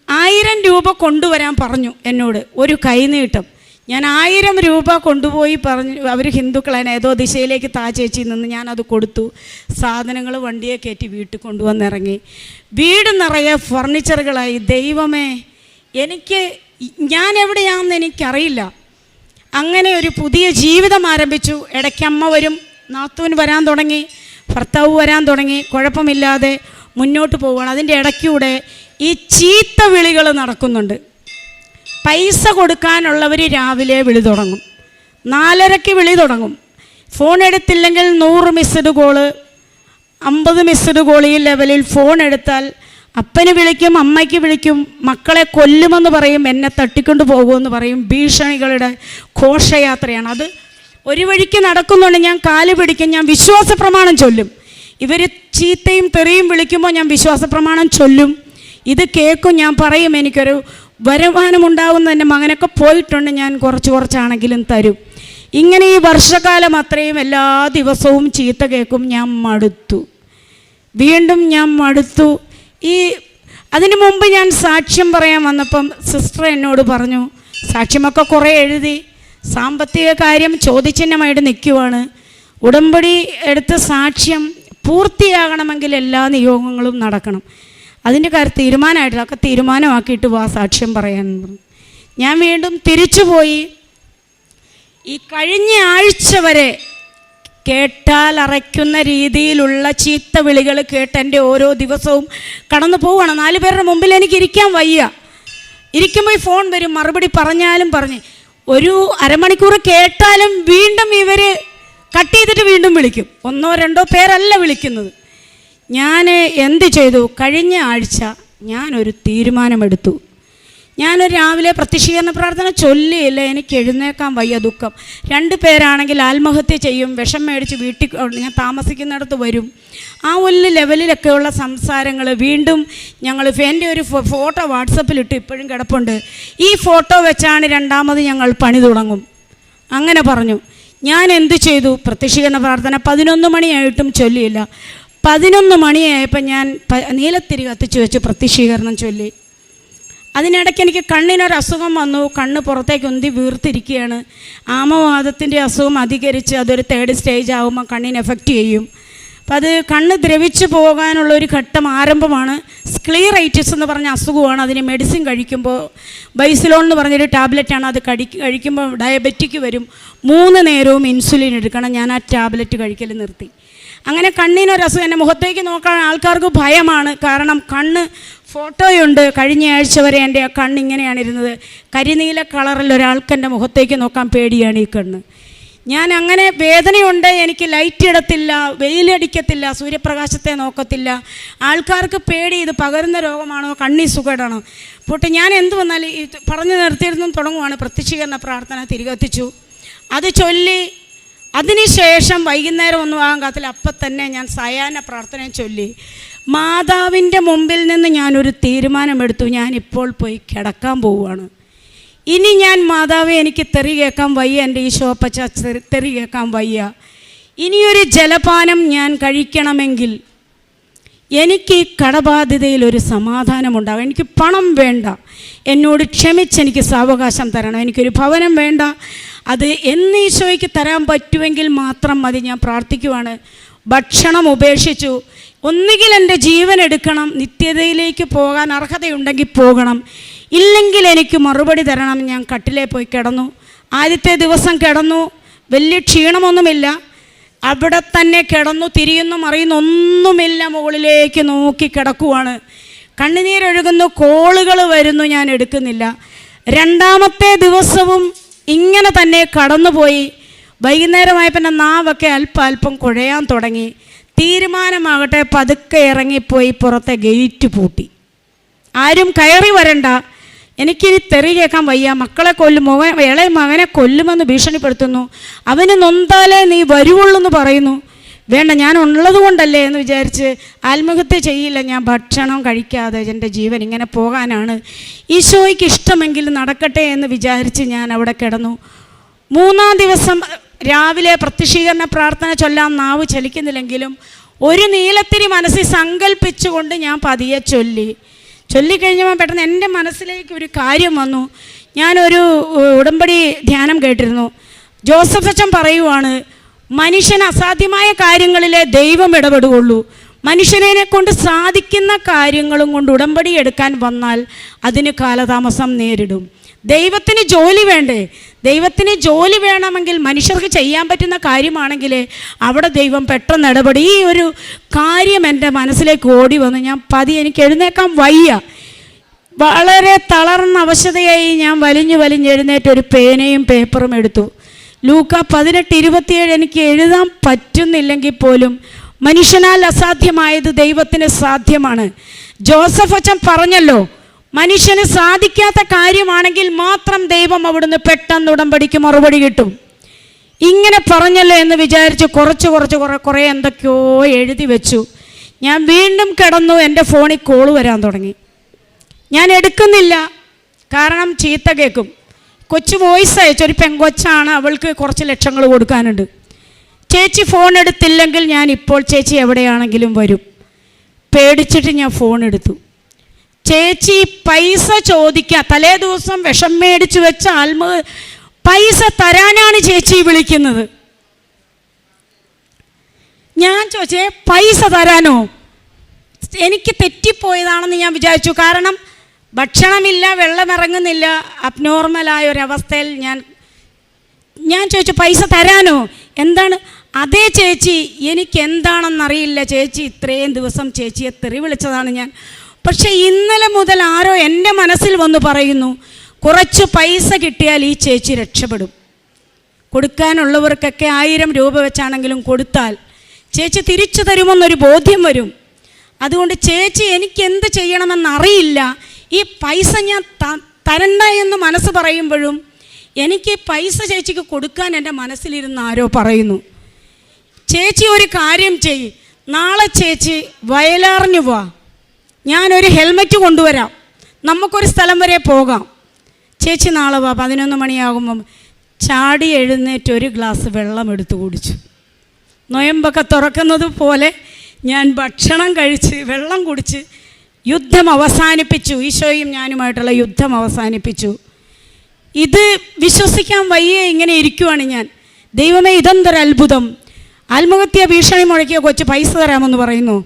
1000 രൂപ കൊണ്ടുവരാൻ പറഞ്ഞു എന്നോട്, ഒരു കൈനീട്ടം. ഞാൻ 1000 രൂപ കൊണ്ടുപോയി പറഞ്ഞു. അവർ ഹിന്ദുക്കളാണ്, ഏതോ ദിശയിലേക്ക് ചേച്ചി നിന്ന് ഞാനത് കൊടുത്തു. സാധനങ്ങൾ വണ്ടിയെ കയറ്റി വീട്ടിൽ കൊണ്ടുവന്നിറങ്ങി. വീട് നിറയെ ഫർണിച്ചറുകളായി. ദൈവമേ, ഞാൻ എവിടെയാണെന്ന് എനിക്കറിയില്ല. അങ്ങനെ ഒരു പുതിയ ജീവിതം ആരംഭിച്ചു. ഇടയ്ക്കമ്മ വരും, നാത്തൂൻ വരാൻ തുടങ്ങി, ഭർത്താവ് വരാൻ തുടങ്ങി. കുഴപ്പമില്ലാതെ മുന്നോട്ട് പോവുകയാണ്. അതിൻ്റെ ഇടയ്ക്കൂടെ ഈ ചീത്ത വിളികൾ നടക്കുന്നുണ്ട്. പൈസ കൊടുക്കാനുള്ളവർ രാവിലെ വിളി തുടങ്ങും, 4:30 വിളി തുടങ്ങും. ഫോൺ എടുത്തില്ലെങ്കിൽ 100 മിസ്ഡ് കോള്, 50 മിസ്ഡ് കോൾ. ഈ ലെവലിൽ ഫോൺ എടുത്താൽ അപ്പന് വിളിക്കും, അമ്മയ്ക്ക് വിളിക്കും, മക്കളെ കൊല്ലുമെന്ന് പറയും, എന്നെ തട്ടിക്കൊണ്ട് പോകുമെന്ന് പറയും. ഭീഷണികളുടെ ഘോഷയാത്രയാണ് അത്. ഒരു വഴിക്ക് നടക്കുന്നുണ്ട്. ഞാൻ കാല് പിടിക്കും, ഞാൻ വിശ്വാസ പ്രമാണം ചൊല്ലും. ഇവർ ചീത്തയും തെറിയും വിളിക്കുമ്പോൾ ഞാൻ വിശ്വാസ പ്രമാണം ചൊല്ലും. ഇത് കേൾക്കും, ഞാൻ പറയും എനിക്കൊരു വരുമാനമുണ്ടാകുന്ന എൻ്റെ മകനൊക്കെ പോയിട്ടുണ്ട്, ഞാൻ കുറച്ചാണെങ്കിലും തരും. ഇങ്ങനെ ഈ വർഷകാലം അത്രയും എല്ലാ ദിവസവും ചീത്ത കേൾക്കും. ഞാൻ മടുത്തു, വീണ്ടും ഞാൻ മടുത്തു. അതിനു മുമ്പ് ഞാൻ സാക്ഷ്യം പറയാൻ വന്നപ്പം സിസ്റ്റർ എന്നോട് പറഞ്ഞു, സാക്ഷ്യമൊക്കെ കുറേ എഴുതി, സാമ്പത്തിക കാര്യം ചോദ്യചിഹ്നമായിട്ട് നിൽക്കുവാണ്. ഉടമ്പടി എടുത്ത സാക്ഷ്യം പൂർത്തിയാകണമെങ്കിൽ എല്ലാ നിയോഗങ്ങളും നടക്കണം. അതിൻ്റെ കാര്യം തീരുമാനമായിട്ടില്ല, ഒക്കെ തീരുമാനമാക്കിയിട്ട് വാ സാക്ഷ്യം പറയാൻ പറഞ്ഞു. ഞാൻ വീണ്ടും തിരിച്ചുപോയി. ഈ കഴിഞ്ഞ ആഴ്ച വരെ കേട്ടാൽ അറയ്ക്കുന്ന രീതിയിലുള്ള ചീത്ത വിളികൾ കേട്ട് എൻ്റെ ഓരോ ദിവസവും കടന്നു പോവുകയാണ്. 4 പേരുടെ മുമ്പിൽ എനിക്ക് ഇരിക്കാൻ വയ്യ. ഇരിക്കുമ്പോൾ ഈ ഫോൺ വരും, മറുപടി പറഞ്ഞാലും ഒരു അരമണിക്കൂർ കേട്ടാലും വീണ്ടും ഇവർ കട്ട് ചെയ്തിട്ട് വീണ്ടും വിളിക്കും. 1-2 പേരല്ല വിളിക്കുന്നത്. ഞാൻ എന്ത് ചെയ്തു? കഴിഞ്ഞ ആഴ്ച ഞാനൊരു തീരുമാനമെടുത്തു. ഞാനൊരു രാവിലെ പ്രത്യക്ഷീകരണ പ്രാർത്ഥന ചൊല്ലിയില്ല, എനിക്ക് എഴുന്നേക്കാൻ വയ്യ, ദുഃഖം. 2 പേരാണെങ്കിൽ ആത്മഹത്യ ചെയ്യും, വിഷം മേടിച്ച് വീട്ടിൽ ഞാൻ താമസിക്കുന്നിടത്ത് വരും. ആ ഒരു ലെവലിലൊക്കെയുള്ള സംസാരങ്ങൾ. വീണ്ടും ഞങ്ങൾ എൻ്റെ ഒരു ഫോട്ടോ വാട്സപ്പിലിട്ട് ഇപ്പോഴും കിടപ്പുണ്ട്. ഈ ഫോട്ടോ വെച്ചാണ് 2ാമത് ഞങ്ങൾ പണി തുടങ്ങും. അങ്ങനെ പറഞ്ഞു. ഞാൻ എന്ത് ചെയ്തു? പ്രത്യക്ഷീകരണ പ്രാർത്ഥന 11 മണിയായിട്ടും ചൊല്ലിയില്ല. 11 മണിയായപ്പോൾ ഞാൻ നീലത്തിരി കത്തിച്ച് വെച്ച് പ്രത്യക്ഷീകരണം ചൊല്ലി. അതിനിടയ്ക്ക് എനിക്ക് കണ്ണിനൊരസുഖം വന്നു. കണ്ണ് പുറത്തേക്ക് ഉന്തി വീർത്തിരിക്കുകയാണ്. ആമവാദത്തിൻ്റെ അസുഖം അധികരിച്ച് അതൊരു 3rd സ്റ്റേജ് ആകുമ്പോൾ കണ്ണിന് എഫക്റ്റ് ചെയ്യും. അപ്പം അത് കണ്ണ് ദ്രവിച്ചു പോകാനുള്ളൊരു ഘട്ടം ആരംഭമാണ്. സ്ക്ലീറൈറ്റിസ് എന്ന് പറഞ്ഞ അസുഖമാണ്. അതിന് മെഡിസിൻ കഴിക്കുമ്പോൾ ബൈസിലോൺ എന്ന് പറഞ്ഞൊരു ടാബ്ലറ്റാണ്. അത് കഴിക്കുമ്പോൾ ഡയബറ്റിക് വരും. 3 നേരവും ഇൻസുലിൻ എടുക്കണം. ഞാൻ ആ ടാബ്ലറ്റ് കഴിക്കൽ നിർത്തി. അങ്ങനെ കണ്ണിനൊരസുഖം. എൻ്റെ മുഖത്തേക്ക് നോക്കാൻ ആൾക്കാർക്ക് ഭയമാണ്. കാരണം കണ്ണ് ഫോട്ടോയുണ്ട്. കഴിഞ്ഞ ആഴ്ച വരെ എൻ്റെ ആ കണ്ണിങ്ങനെയാണ് ഇരുന്നത്. കരിനീല കളറിൽ ഒരാൾക്ക് എൻ്റെ മുഖത്തേക്ക് നോക്കാൻ പേടിയാണ് ഈ കണ്ണ്. ഞാൻ അങ്ങനെ വേദനയുണ്ട്. എനിക്ക് ലൈറ്റ് ഇടത്തില്ല, വെയിലടിക്കത്തില്ല, സൂര്യപ്രകാശത്തെ നോക്കത്തില്ല. ആൾക്കാർക്ക് പേടി, ഇത് പകരുന്ന രോഗമാണോ, കണ്ണി സുഖേടാണോ. പോട്ടെ, ഞാൻ എന്ത് വന്നാലും ഈ പറഞ്ഞു നിർത്തിയിരുന്നും തുടങ്ങുവാണ്. പ്രത്യക്ഷീകരണ പ്രാർത്ഥന തിരികെത്തിച്ചു. അത് ചൊല്ലി അതിനുശേഷം വൈകുന്നേരം ഒന്നും ആകാൻ കാത്തില്ല. അപ്പം തന്നെ ഞാൻ സായാഹ്ന പ്രാർത്ഥനയും ചൊല്ലി മാതാവിൻ്റെ മുമ്പിൽ നിന്ന് ഞാനൊരു തീരുമാനമെടുത്തു. ഞാനിപ്പോൾ പോയി കിടക്കാൻ പോവുകയാണ്. ഇനി ഞാൻ മാതാവെ, എനിക്ക് തെറി കേൾക്കാൻ വയ്യ, എൻ്റെ ഈശോപ്പച്ച തെറി കേൾക്കാൻ വയ്യ. ഇനിയൊരു ജലപാനം ഞാൻ കഴിക്കണമെങ്കിൽ എനിക്ക് ഈ കടബാധ്യതയിലൊരു സമാധാനമുണ്ടാകും. എനിക്ക് പണം വേണ്ട, എന്നോട് ക്ഷമിച്ചെനിക്ക് സാവകാശം തരണം. എനിക്കൊരു ഭവനം വേണ്ട, അത് എന്ന് ഈശോയ്ക്ക് തരാൻ പറ്റുമെങ്കിൽ മാത്രം മതി. ഞാൻ പ്രാർത്ഥിക്കുവാണ്. ഭക്ഷണം ഉപേക്ഷിച്ചു. ഒന്നുകിൽ എൻ്റെ ജീവൻ എടുക്കണം, നിത്യതയിലേക്ക് പോകാൻ അർഹതയുണ്ടെങ്കിൽ പോകണം, ഇല്ലെങ്കിൽ എനിക്ക് മറുപടി തരണം. ഞാൻ കട്ടിലേ പോയി കിടന്നു. ആദ്യത്തെ ദിവസം കിടന്നു, വലിയ ക്ഷീണമൊന്നുമില്ല. അവിടെ തന്നെ കിടന്നു. തിരിയുന്നു മറിയുന്നു ഒന്നുമില്ല. മുകളിലേക്ക് നോക്കി കിടക്കുവാണ്. കണ്ണുനീരൊഴുകുന്നു, കോളുകൾ വരുന്നു, ഞാൻ എടുക്കുന്നില്ല. 2ാമത്തെ ദിവസവും ഇങ്ങനെ തന്നെ കടന്നുപോയി. വൈകുന്നേരമായപ്പോൾ എൻ്റെ നാവൊക്കെ അല്പം കുഴയാൻ തുടങ്ങി. തീരുമാനമാകട്ടെ, പതുക്കെ ഇറങ്ങിപ്പോയി പുറത്തെ ഗേറ്റ് പൂട്ടി. ആരും കയറി വരണ്ട, എനിക്കിനി തെറി കേൾക്കാൻ വയ്യ. മക്കളെ കൊല്ലും, ഇളയ മകനെ കൊല്ലുമെന്ന് ഭീഷണിപ്പെടുത്തുന്നു. അവന് നൊന്താലേ നീ വരുവുള്ളൂ എന്ന് പറയുന്നു. വേണ്ട, ഞാൻ ഉള്ളത് കൊണ്ടല്ലേ എന്ന് വിചാരിച്ച് ആത്മഹത്യ ചെയ്യില്ല. ഞാൻ ഭക്ഷണം കഴിക്കാതെ എൻ്റെ ജീവൻ ഇങ്ങനെ പോകാനാണ്. ഈശോയ്ക്ക് ഇഷ്ടമെങ്കിൽ നടക്കട്ടെ എന്ന് വിചാരിച്ച് ഞാൻ അവിടെ കിടന്നു. 3ാം ദിവസം രാവിലെ പ്രത്യക്ഷീകരണ പ്രാർത്ഥന ചൊല്ലാൻ നാവ് ചലിക്കുന്നില്ലെങ്കിലും ഒരു നീലത്തിരി മനസ്സിൽ സങ്കല്പിച്ചുകൊണ്ട് ഞാൻ പതിയെ ചൊല്ലിക്കഴിഞ്ഞപ്പോൾ പെട്ടെന്ന് എൻ്റെ മനസ്സിലേക്ക് ഒരു കാര്യം വന്നു. ഞാനൊരു ഉടമ്പടി ധ്യാനം കേട്ടിരുന്നു. ജോസഫ് അച്ഛൻ പറയുവാണ്, മനുഷ്യന് അസാധ്യമായ കാര്യങ്ങളിലെ ദൈവം ഇടപെടുകയുള്ളൂ. മനുഷ്യനെ കൊണ്ട് സാധിക്കുന്ന കാര്യങ്ങളും കൊണ്ട് ഉടമ്പടി എടുക്കാൻ വന്നാൽ അതിന് കാലതാമസം നേരിടും. ദൈവത്തിന് ജോലി വേണ്ടേ? ദൈവത്തിന് ജോലി വേണമെങ്കിൽ മനുഷ്യർക്ക് ചെയ്യാൻ പറ്റുന്ന കാര്യമാണെങ്കിൽ അവിടെ ദൈവം പെട്ടെന്ന് ഇടപെടും. ഈ ഒരു കാര്യം എൻ്റെ മനസ്സിലേക്ക് ഓടി വന്നു. ഞാൻ എനിക്ക് എഴുന്നേക്കാൻ വയ്യ. വളരെ തളർന്ന അവശതയായി ഞാൻ വലിഞ്ഞെഴുന്നേറ്റ് ഒരു പേനയും പേപ്പറും എടുത്തു. ലൂക്ക 18:27 എനിക്ക് എഴുതാൻ പറ്റുന്നില്ലെങ്കിൽ പോലും മനുഷ്യനാൽ അസാധ്യമായത് ദൈവത്തിന് സാധ്യമാണ്. ജോസഫ് അച്ഛൻ പറഞ്ഞല്ലോ, മനുഷ്യന് സാധിക്കാത്ത കാര്യമാണെങ്കിൽ മാത്രം ദൈവം അവിടുന്ന് പെട്ടെന്ന് ഉടമ്പടിക്ക് മറുപടി കിട്ടും. ഇങ്ങനെ പറഞ്ഞല്ലോ എന്ന് വിചാരിച്ച് കുറേ എന്തൊക്കെയോ എഴുതി വെച്ചു. ഞാൻ വീണ്ടും കിടന്നു. എൻ്റെ ഫോണിൽ കോള് വരാൻ തുടങ്ങി. ഞാൻ എടുക്കുന്നില്ല, കാരണം ചീത്ത കേൾക്കും. കൊച്ചു വോയിസ് അയച്ചു. ഒരു പെങ്കൊച്ചാണ്, അവൾക്ക് കുറച്ച് ലക്ഷങ്ങൾ കൊടുക്കാനുണ്ട്. ചേച്ചി ഫോൺ എടുത്തില്ലെങ്കിൽ ഞാൻ ഇപ്പോൾ ചേച്ചി എവിടെയാണെങ്കിലും വരും. പേടിച്ചിട്ട് ഞാൻ ഫോൺ എടുത്തു. ചേച്ചി പൈസ ചോദിക്കുക, തലേ ദിവസം വിഷം മേടിച്ചു വെച്ച പൈസ തരാനാണ് ചേച്ചി വിളിക്കുന്നത്. ഞാൻ ചോദിച്ചേ, പൈസ തരാനോ? എനിക്ക് തെറ്റിപ്പോയതാണെന്ന് ഞാൻ വിചാരിച്ചു. കാരണം ഭക്ഷണമില്ല, വെള്ളമിറങ്ങുന്നില്ല, അബ്നോർമലായ ഒരവസ്ഥയിൽ ഞാൻ ചോദിച്ചു, പൈസ തരാനോ? എന്താണ്? അതേ ചേച്ചി, എനിക്ക് എന്താണെന്നറിയില്ല ചേച്ചി, ഇത്രയും ദിവസം ചേച്ചിയെ തെറി വിളിച്ചതാണ് ഞാൻ. പക്ഷേ ഇന്നലെ മുതൽ ആരോ എൻ്റെ മനസ്സിൽ വന്ന് പറയുന്നു, കുറച്ച് പൈസ കിട്ടിയാൽ ഈ ചേച്ചി രക്ഷപ്പെടും. കൊടുക്കാനുള്ളവർക്കൊക്കെ 1000 രൂപ വെച്ചാണെങ്കിലും കൊടുത്താൽ ചേച്ചി തിരിച്ചു തരുമെന്നൊരു ബോധ്യം വരും. അതുകൊണ്ട് ചേച്ചി, എനിക്ക് എന്ത് ചെയ്യണമെന്നറിയില്ല, ഈ പൈസ ഞാൻ തരണ്ട എന്ന് മനസ്സ് പറയുമ്പോഴും എനിക്ക് പൈസ ചേച്ചിക്ക് കൊടുക്കാൻ എൻ്റെ മനസ്സിലിരുന്ന് ആരോ പറയുന്നു, ചേച്ചി ഒരു കാര്യം ചെയ്യ്, നാളെ ചേച്ചി വയലാറിഞ്ഞു പോവാ, ഞാനൊരു ഹെൽമറ്റ് കൊണ്ടുവരാം, നമുക്കൊരു സ്ഥലം വരെ പോകാം, ചേച്ചി നാളെ വാ. 11 മണിയാകുമ്പം ചാടി എഴുന്നേറ്റ് ഒരു ഗ്ലാസ് വെള്ളം എടുത്തു കുടിച്ചു. നൊയമ്പൊക്കെ തുറക്കുന്നത് പോലെ ഞാൻ ഭക്ഷണം കഴിച്ച് വെള്ളം കുടിച്ച് യുദ്ധം അവസാനിപ്പിച്ചു. ഈശോയും ഞാനുമായിട്ടുള്ള യുദ്ധം അവസാനിപ്പിച്ചു. ഇത് വിശ്വസിക്കാൻ വയ്യേ, ഇങ്ങനെ ഇരിക്കുവാണ് ഞാൻ. ദൈവമേ, ഇതെന്തൊരു അത്ഭുതം! ആത്മഹത്യ ഭീഷണി മുഴക്കിയ കൊച്ചു പൈസ തരാമെന്ന് പറയുന്നു.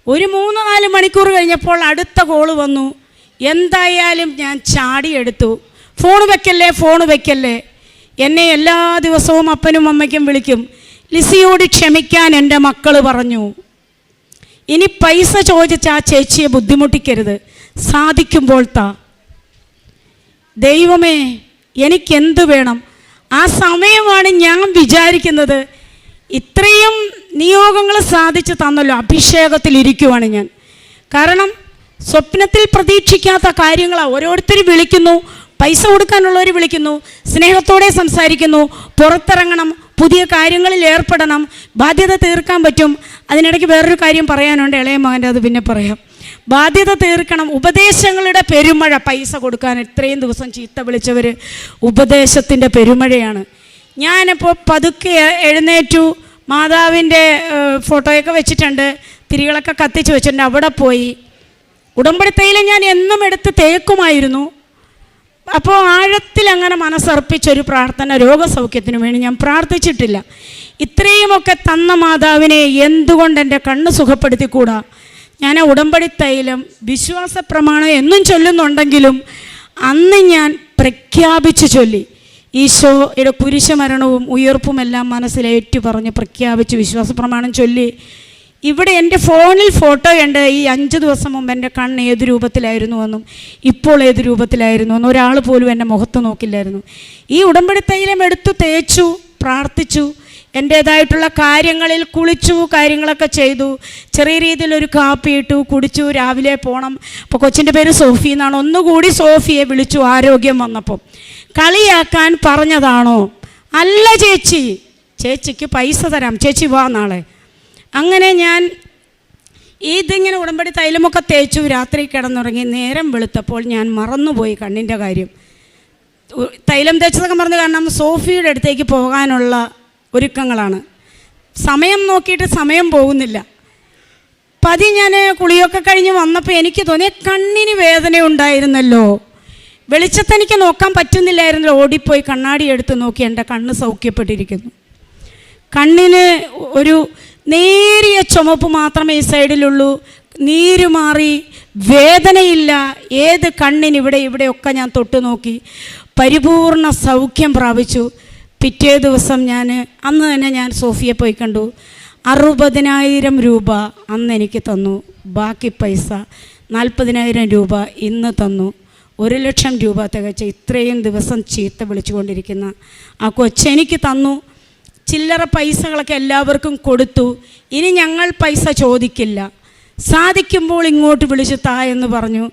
ഒരു 3-4 മണിക്കൂർ കഴിഞ്ഞപ്പോൾ അടുത്ത കോള് വന്നു. എന്തായാലും ഞാൻ ചാടിയെടുത്തു. ഫോൺ വെക്കല്ലേ. എന്നെ എല്ലാ ദിവസവും അപ്പനും അമ്മയ്ക്കും വിളിക്കും. ലിസിയോട് ക്ഷമിക്കാൻ എൻ്റെ മക്കൾ പറഞ്ഞു. ഇനി പൈസ ചോദിച്ച ആ ചേച്ചിയെ ബുദ്ധിമുട്ടിക്കരുത്, സാധിക്കുമ്പോൾ താ. ദൈവമേ, എനിക്കെന്ത് വേണം? ആ സമയമാണ് ഞാൻ വിചാരിക്കുന്നത്, ഇത്രയും നിയോഗങ്ങൾ സാധിച്ചു തന്നല്ലോ, അഭിഷേകത്തിലിരിക്കുവാണ് ഞാൻ. കാരണം സ്വപ്നത്തിൽ പ്രതീക്ഷിക്കാത്ത കാര്യങ്ങളാണ്. ഓരോരുത്തരും വിളിക്കുന്നു, പൈസ കൊടുക്കാനുള്ളവർ വിളിക്കുന്നു, സ്നേഹത്തോടെ സംസാരിക്കുന്നു, പുറത്തിറങ്ങണം, പുതിയ കാര്യങ്ങളിൽ ഏർപ്പെടണം, ബാധ്യത തീർക്കാൻ പറ്റും. അതിനിടയ്ക്ക് വേറൊരു കാര്യം പറയാനുണ്ട്, ഇളയ മകൻ്റെ, അത് പിന്നെ പറയാം. ബാധ്യത തീർക്കണം, ഉപദേശങ്ങളുടെ പെരുമഴ. പൈസ കൊടുക്കാൻ ഇത്രയും ദിവസം ചീത്ത വിളിച്ചവർ ഉപദേശത്തിൻ്റെ പെരുമഴയാണ്. ഞാനിപ്പോൾ പതുക്കെ എഴുന്നേറ്റു, മാതാവിൻ്റെ ഫോട്ടോയൊക്കെ വെച്ചിട്ടുണ്ട്, തിരികളൊക്കെ കത്തിച്ച് വെച്ചിട്ടുണ്ട്. അവിടെ പോയി ഉടമ്പടി തൈലം ഞാൻ എന്നും എടുത്ത് തേക്കുമായിരുന്നു. അപ്പോൾ ആഴത്തിൽ അങ്ങനെ മനസ്സർപ്പിച്ചൊരു പ്രാർത്ഥന രോഗസൗഖ്യത്തിന് വേണ്ടി ഞാൻ പ്രാർത്ഥിച്ചിട്ടില്ല. ഇത്രയുമൊക്കെ തന്ന മാതാവിനെ എന്തുകൊണ്ട് എൻ്റെ കണ്ണ് സുഖപ്പെടുത്തിക്കൂടാ? ഞാൻ ആ ഉടമ്പടി തൈലം വിശ്വാസ പ്രമാണം എന്നും ചൊല്ലുന്നുണ്ടെങ്കിലും അന്ന് ഞാൻ പ്രഖ്യാപിച്ചു ചൊല്ലി. ഈശോയുടെ കുരിശുമരണവും ഉയർപ്പും എല്ലാം മനസ്സിലേറ്റു പറഞ്ഞ് പ്രഖ്യാപിച്ച് വിശ്വാസ പ്രമാണം ചൊല്ലി. ഇവിടെ എൻ്റെ ഫോണിൽ ഫോട്ടോ ഉണ്ട്. ഈ 5 ദിവസം മുമ്പ് എൻ്റെ കണ്ണ് ഏത് രൂപത്തിലായിരുന്നു എന്നും ഇപ്പോൾ ഏത് രൂപത്തിലായിരുന്നു എന്നും ഒരാൾ പോലും എൻ്റെ മുഖത്ത് നോക്കില്ലായിരുന്നു. ഈ ഉടമ്പടി തൈലം എടുത്തു തേച്ചു, പ്രാർത്ഥിച്ചു, എൻ്റേതായിട്ടുള്ള കാര്യങ്ങളിൽ കുളിച്ചു, കാര്യങ്ങളൊക്കെ ചെയ്തു. ചെറിയ രീതിയിലൊരു കാപ്പി ഇട്ടു, കുടിച്ചു. രാവിലെ പോകണം. അപ്പോൾ കൊച്ചിൻ്റെ പേര് സോഫി എന്നാണ്. ഒന്നുകൂടി സോഫിയെ വിളിച്ചു. ആരോഗ്യം വന്നപ്പോൾ കളിയാക്കാൻ പറഞ്ഞതാണോ? അല്ല ചേച്ചി, ചേച്ചിക്ക് പൈസ തരാം, ചേച്ചി വാ നാളെ. അങ്ങനെ ഞാൻ ഇതിങ്ങനെ ഉടമ്പടി തൈലമൊക്കെ തേച്ചു. രാത്രി കിടന്നുറങ്ങി. നേരം വെളുത്തപ്പോൾ ഞാൻ മറന്നുപോയി കണ്ണിൻ്റെ കാര്യം. തൈലം തേച്ചതൊക്കെ മറന്നു. കാരണം സോഫിയുടെ അടുത്തേക്ക് പോകാനുള്ള ഒരുക്കങ്ങളാണ്. സമയം നോക്കിയിട്ട് സമയം പോകുന്നില്ല. ഞാൻ കുളിയൊക്കെ കഴിഞ്ഞ് വന്നപ്പോൾ എനിക്ക് തോന്നി കണ്ണിന് വേദന ഉണ്ടായിരുന്നല്ലോ, വെളിച്ചത്തെനിക്ക് നോക്കാൻ പറ്റുന്നില്ലായിരുന്നല്ലോ. ഓടിപ്പോയി കണ്ണാടി എടുത്ത് നോക്കി, എൻ്റെ കണ്ണ് സൗഖ്യപ്പെട്ടിരിക്കുന്നു. കണ്ണിന് ഒരു നേരിയ ചുമപ്പ് മാത്രമേ ഈ സൈഡിലുള്ളൂ. നീര് മാറി, വേദനയില്ല. ഏത് കണ്ണിന് ഇവിടെയൊക്കെ ഞാൻ തൊട്ട് നോക്കി. പരിപൂർണ സൗഖ്യം പ്രാപിച്ചു. പിറ്റേ ദിവസം അന്ന് തന്നെ ഞാൻ സോഫിയെ പോയി കണ്ടു. 60,000 രൂപ അന്ന് എനിക്ക് തന്നു. ബാക്കി പൈസ 40,000 രൂപ ഇന്ന് തന്നു. 1,00,000 രൂപ തികച്ച് ഇത്രയും ദിവസം ചീത്ത വിളിച്ചുകൊണ്ടിരിക്കുന്ന ആ കൊച്ചെനിക്ക് തന്നു. ചില്ലറ പൈസകളൊക്കെ എല്ലാവർക്കും കൊടുത്തു. ഇനി ഞങ്ങൾ പൈസ ചോദിക്കില്ല, സാധിക്കുമ്പോൾ ഇങ്ങോട്ട് വിളിച്ച് താ എന്ന് പറഞ്ഞു.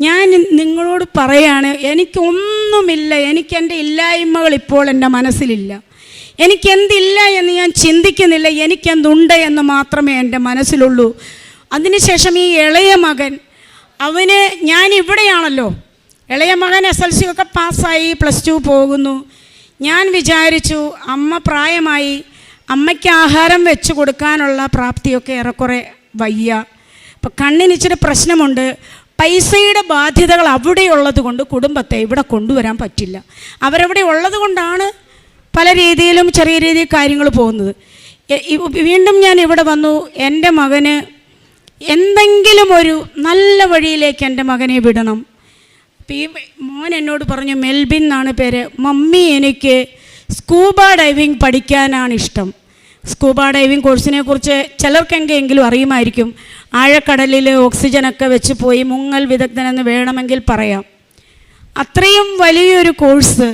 ഞാൻ നിങ്ങളോട് പറയാണ്, എനിക്കൊന്നുമില്ല. എനിക്കെൻ്റെ ഇല്ലായ്മകൾ ഇപ്പോൾ എൻ്റെ മനസ്സിലില്ല. എനിക്കെന്തില്ല എന്ന് ഞാൻ ചിന്തിക്കുന്നില്ല. എനിക്കെന്തുണ്ട് എന്ന് മാത്രമേ എൻ്റെ മനസ്സിലുള്ളൂ. അതിനുശേഷം ഈ ഇളയ മകൻ, അവന് ഞാൻ ഇവിടെയാണല്ലോ, ഇളയ മകൻ SLC ഒക്കെ പാസ്സായി, +2 പോകുന്നു. ഞാൻ വിചാരിച്ചു അമ്മ പ്രായമായി, അമ്മയ്ക്ക് ആഹാരം വെച്ച് കൊടുക്കാനുള്ള പ്രാപ്തിയൊക്കെ ഏറെക്കുറെ വയ്യ. അപ്പം കണ്ണിന് ഇച്ചിരി പ്രശ്നമുണ്ട്. പൈസയുടെ ബാധ്യതകൾ അവിടെയുള്ളത് കൊണ്ട് കുടുംബത്തെ ഇവിടെ കൊണ്ടുവരാൻ പറ്റില്ല. അവരവിടെ ഉള്ളത് കൊണ്ടാണ് പല രീതിയിലും ചെറിയ രീതിയിൽ കാര്യങ്ങൾ പോകുന്നത്. വീണ്ടും ഞാൻ ഇവിടെ വന്നു. എൻ്റെ മകന് എന്തെങ്കിലും ഒരു നല്ല വഴിയിലേക്ക് എൻ്റെ മകനെ വിടണം. ഈ മോൻ എന്നോട് പറഞ്ഞു, മെൽബിൻ എന്നാണ് പേര്, മമ്മി എനിക്ക് സ്കൂബ ഡൈവിങ് പഠിക്കാനാണ് ഇഷ്ടം. സ്കൂബ ഡൈവിങ് കോഴ്സിനെ കുറിച്ച് ചിലർക്കെങ്കിലും അറിയുമായിരിക്കും. ആഴക്കടലിൽ ഓക്സിജനൊക്കെ വെച്ച് പോയി മുങ്ങൽ വിദഗ്ധനെന്ന് വേണമെങ്കിൽ പറയാം. അത്രയും വലിയൊരു കോഴ്സ്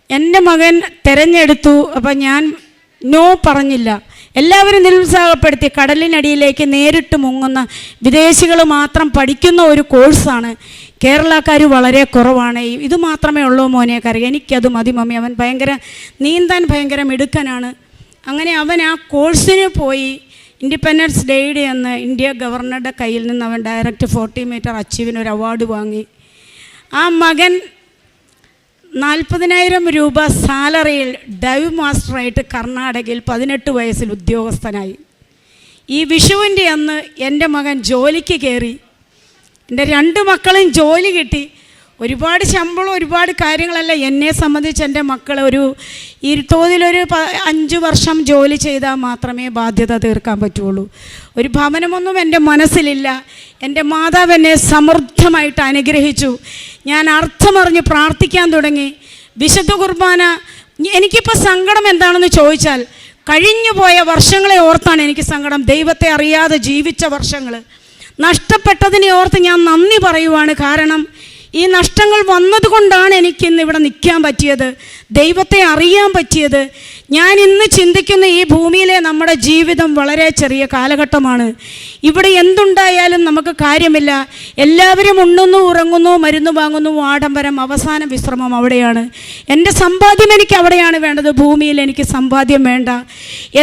എൻ്റെ മകൻ തിരഞ്ഞെടുത്തു. അപ്പം ഞാൻ നോ പറഞ്ഞില്ല. എല്ലാവരും നിരുത്സാഹപ്പെടുത്തി. കടലിനടിയിലേക്ക് നേരിട്ട് മുങ്ങുന്ന വിദേശികൾ മാത്രം പഠിക്കുന്ന ഒരു കോഴ്സാണ്. കേരളക്കാർ വളരെ കുറവാണ്. ഇത് മാത്രമേ ഉള്ളൂ മോനെ കരയുക, എനിക്കത് മതി മമ്മി. അവൻ നീന്താൻ ഭയങ്കര മിടുക്കനാണ്. അങ്ങനെ അവൻ ആ കോഴ്സിന് പോയി. ഇൻഡിപെൻഡൻസ് ഡേയുടെ അന്ന് ഇന്ത്യ ഗവർണറുടെ കയ്യിൽ നിന്ന് അവൻ ഡയറക്റ്റ് 40 മീറ്റർ അച്ചീവിന് ഒരു അവാർഡ് വാങ്ങി. ആ മകൻ 40,000 രൂപ സാലറിയിൽ ഡൈവ് മാസ്റ്ററായിട്ട് കർണാടകയിൽ 18 വയസ്സിൽ ഉദ്യോഗസ്ഥനായി. ഈ വിഷുവിൻ്റെ അന്ന് എൻ്റെ മകൻ ജോലിക്ക് കയറി. എൻ്റെ 2 മക്കളും ജോലി കിട്ടി. ഒരുപാട് ശമ്പളം, ഒരുപാട് കാര്യങ്ങളല്ല. എന്നെ സംബന്ധിച്ച് എൻ്റെ മക്കൾ ഈ തോതിലൊരു 5 വർഷം ജോലി ചെയ്താൽ മാത്രമേ ബാധ്യത തീർക്കാൻ പറ്റുള്ളൂ. ഒരു ഭവനമൊന്നും എൻ്റെ മനസ്സിലില്ല. എൻ്റെ മാതാവ് എന്നെ സമൃദ്ധമായിട്ട് അനുഗ്രഹിച്ചു. ഞാൻ അർത്ഥമറിഞ്ഞ് പ്രാർത്ഥിക്കാൻ തുടങ്ങി. വിശുദ്ധ കുർബാന, എനിക്കിപ്പോൾ സങ്കടം എന്താണെന്ന് ചോദിച്ചാൽ, കഴിഞ്ഞു പോയ വർഷങ്ങളെ ഓർത്താണ് എനിക്ക് സങ്കടം. ദൈവത്തെ അറിയാതെ ജീവിച്ച വർഷങ്ങൾ നഷ്ടപ്പെട്ടതിനെ ഓർത്ത് ഞാൻ നന്ദി പറയുവാണ്. കാരണം ഈ നഷ്ടങ്ങൾ വന്നതുകൊണ്ടാണ് എനിക്കിന്ന് ഇവിടെ നിൽക്കാൻ പറ്റിയത്, ദൈവത്തെ അറിയാൻ പറ്റിയത്. ഞാൻ ഇന്ന് ചിന്തിക്കുന്ന ഈ ഭൂമിയിലെ നമ്മുടെ ജീവിതം വളരെ ചെറിയ കാലഘട്ടമാണ്. ഇവിടെ എന്തുണ്ടായാലും നമുക്ക് കാര്യമില്ല. എല്ലാവരും ഉണ്ണുന്നു, ഉറങ്ങുന്നു, മരുന്ന് വാങ്ങുന്നു, ആഡംബരം, അവസാന വിശ്രമം അവിടെയാണ്. എൻ്റെ സമ്പാദ്യം എനിക്ക് അവിടെയാണ് വേണ്ടത്, ഭൂമിയിൽ എനിക്ക് സമ്പാദ്യം വേണ്ട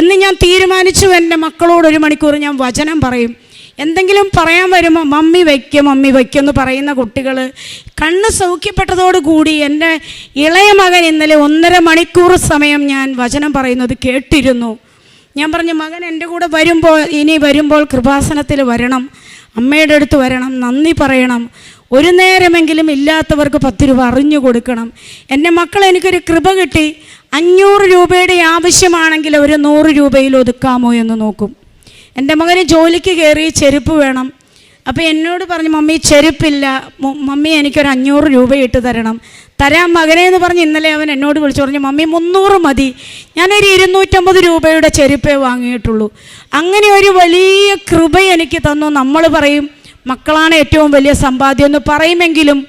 എന്ന് ഞാൻ തീരുമാനിച്ചു. എൻ്റെ മക്കളോട് 1 മണിക്കൂർ ഞാൻ വചനം പറയും. എന്തെങ്കിലും പറയാൻ വരുമ്പോൾ മമ്മി വയ്ക്കുമെന്ന് പറയുന്ന കുട്ടികൾ കണ്ണ് സൗഖ്യപ്പെട്ടതോടുകൂടി എൻ്റെ ഇളയ മകൻ ഇന്നലെ 1.5 മണിക്കൂർ സമയം ഞാൻ വചനം പറയുന്നത് കേട്ടിരുന്നു. ഞാൻ പറഞ്ഞു, മകൻ എൻ്റെ കൂടെ വരുമ്പോൾ കൃപാസനത്തിൽ വരണം, അമ്മയുടെ അടുത്ത് വരണം, നന്ദി പറയണം, ഒരു നേരമെങ്കിലും ഇല്ലാത്തവർക്ക് 10 രൂപ അറിഞ്ഞു കൊടുക്കണം. എൻ്റെ മക്കൾ എനിക്കൊരു കൃപ കിട്ടി. 500 രൂപയുടെ ആവശ്യമാണെങ്കിൽ ഒരു 100 രൂപയിൽ ഒതുക്കാമോ എന്ന് നോക്കും. എൻ്റെ മകന് ജോലിക്ക് കയറി, ചെരുപ്പ് വേണം. അപ്പോൾ എന്നോട് പറഞ്ഞു, മമ്മി ചെരുപ്പില്ല, മമ്മി എനിക്കൊരു 500 രൂപ ഇട്ട് തരണം. തരാം മകനെ എന്ന് പറഞ്ഞ് ഇന്നലെ അവൻ എന്നോട് വിളിച്ചു പറഞ്ഞു, മമ്മി 300 മതി. ഞാനൊരു 250 രൂപയുടെ ചെരുപ്പേ വാങ്ങിയിട്ടുള്ളൂ. അങ്ങനെ ഒരു വലിയ കൃപ എനിക്ക് തന്നു. നമ്മൾ പറയും മക്കളാണ് ഏറ്റവും വലിയ സമ്പാദ്യം എന്ന് പറയുമെങ്കിലും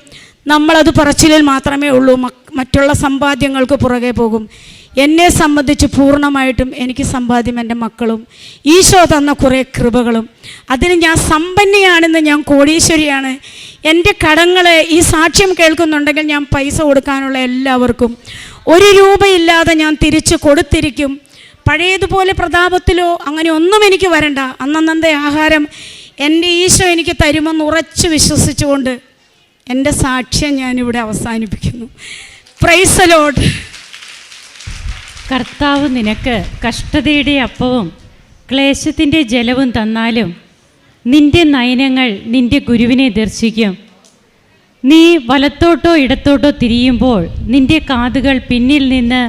നമ്മളത് പറച്ചിലിൽ മാത്രമേ ഉള്ളൂ. മറ്റുള്ള സമ്പാദ്യങ്ങൾക്ക് പുറകെ പോകും. എന്നെ സംബന്ധിച്ച് പൂർണ്ണമായിട്ടും എനിക്ക് സമ്പാദ്യം എൻ്റെ മക്കളും ഈശോ തന്ന കുറേ കൃപകളും. അതിന് ഞാൻ സമ്പന്നയാണെന്ന്, ഞാൻ കോടീശ്വരിയാണ്. എൻ്റെ കടങ്ങൾ ഈ സാക്ഷ്യം കേൾക്കുന്നുണ്ടെങ്കിൽ ഞാൻ പൈസ കൊടുക്കാനുള്ള എല്ലാവർക്കും 1 രൂപയില്ലാതെ ഞാൻ തിരിച്ച് കൊടുത്തിരിക്കും. പഴയതുപോലെ പ്രതാപത്തിലോ അങ്ങനെ ഒന്നും എനിക്ക് വരണ്ട. അന്നന്നത്തെ ആഹാരം എൻ്റെ ഈശോ എനിക്ക് തരുമെന്ന് ഉറച്ച് വിശ്വസിച്ചുകൊണ്ട് എൻ്റെ സാക്ഷ്യം ഞാനിവിടെ അവസാനിപ്പിക്കുന്നു. Praise the Lord.
കർത്താവ് നിനക്ക് കഷ്ടതയുടെ അപ്പവും ക്ലേശത്തിൻ്റെ ജലവും തന്നാലും നിന്റെ നയനങ്ങൾ നിന്റെ ഗുരുവിനെ ദർശിക്കും. നീ വലത്തോട്ടോ ഇടത്തോട്ടോ തിരിയുമ്പോൾ നിന്റെ കാതുകൾ പിന്നിൽ നിന്ന്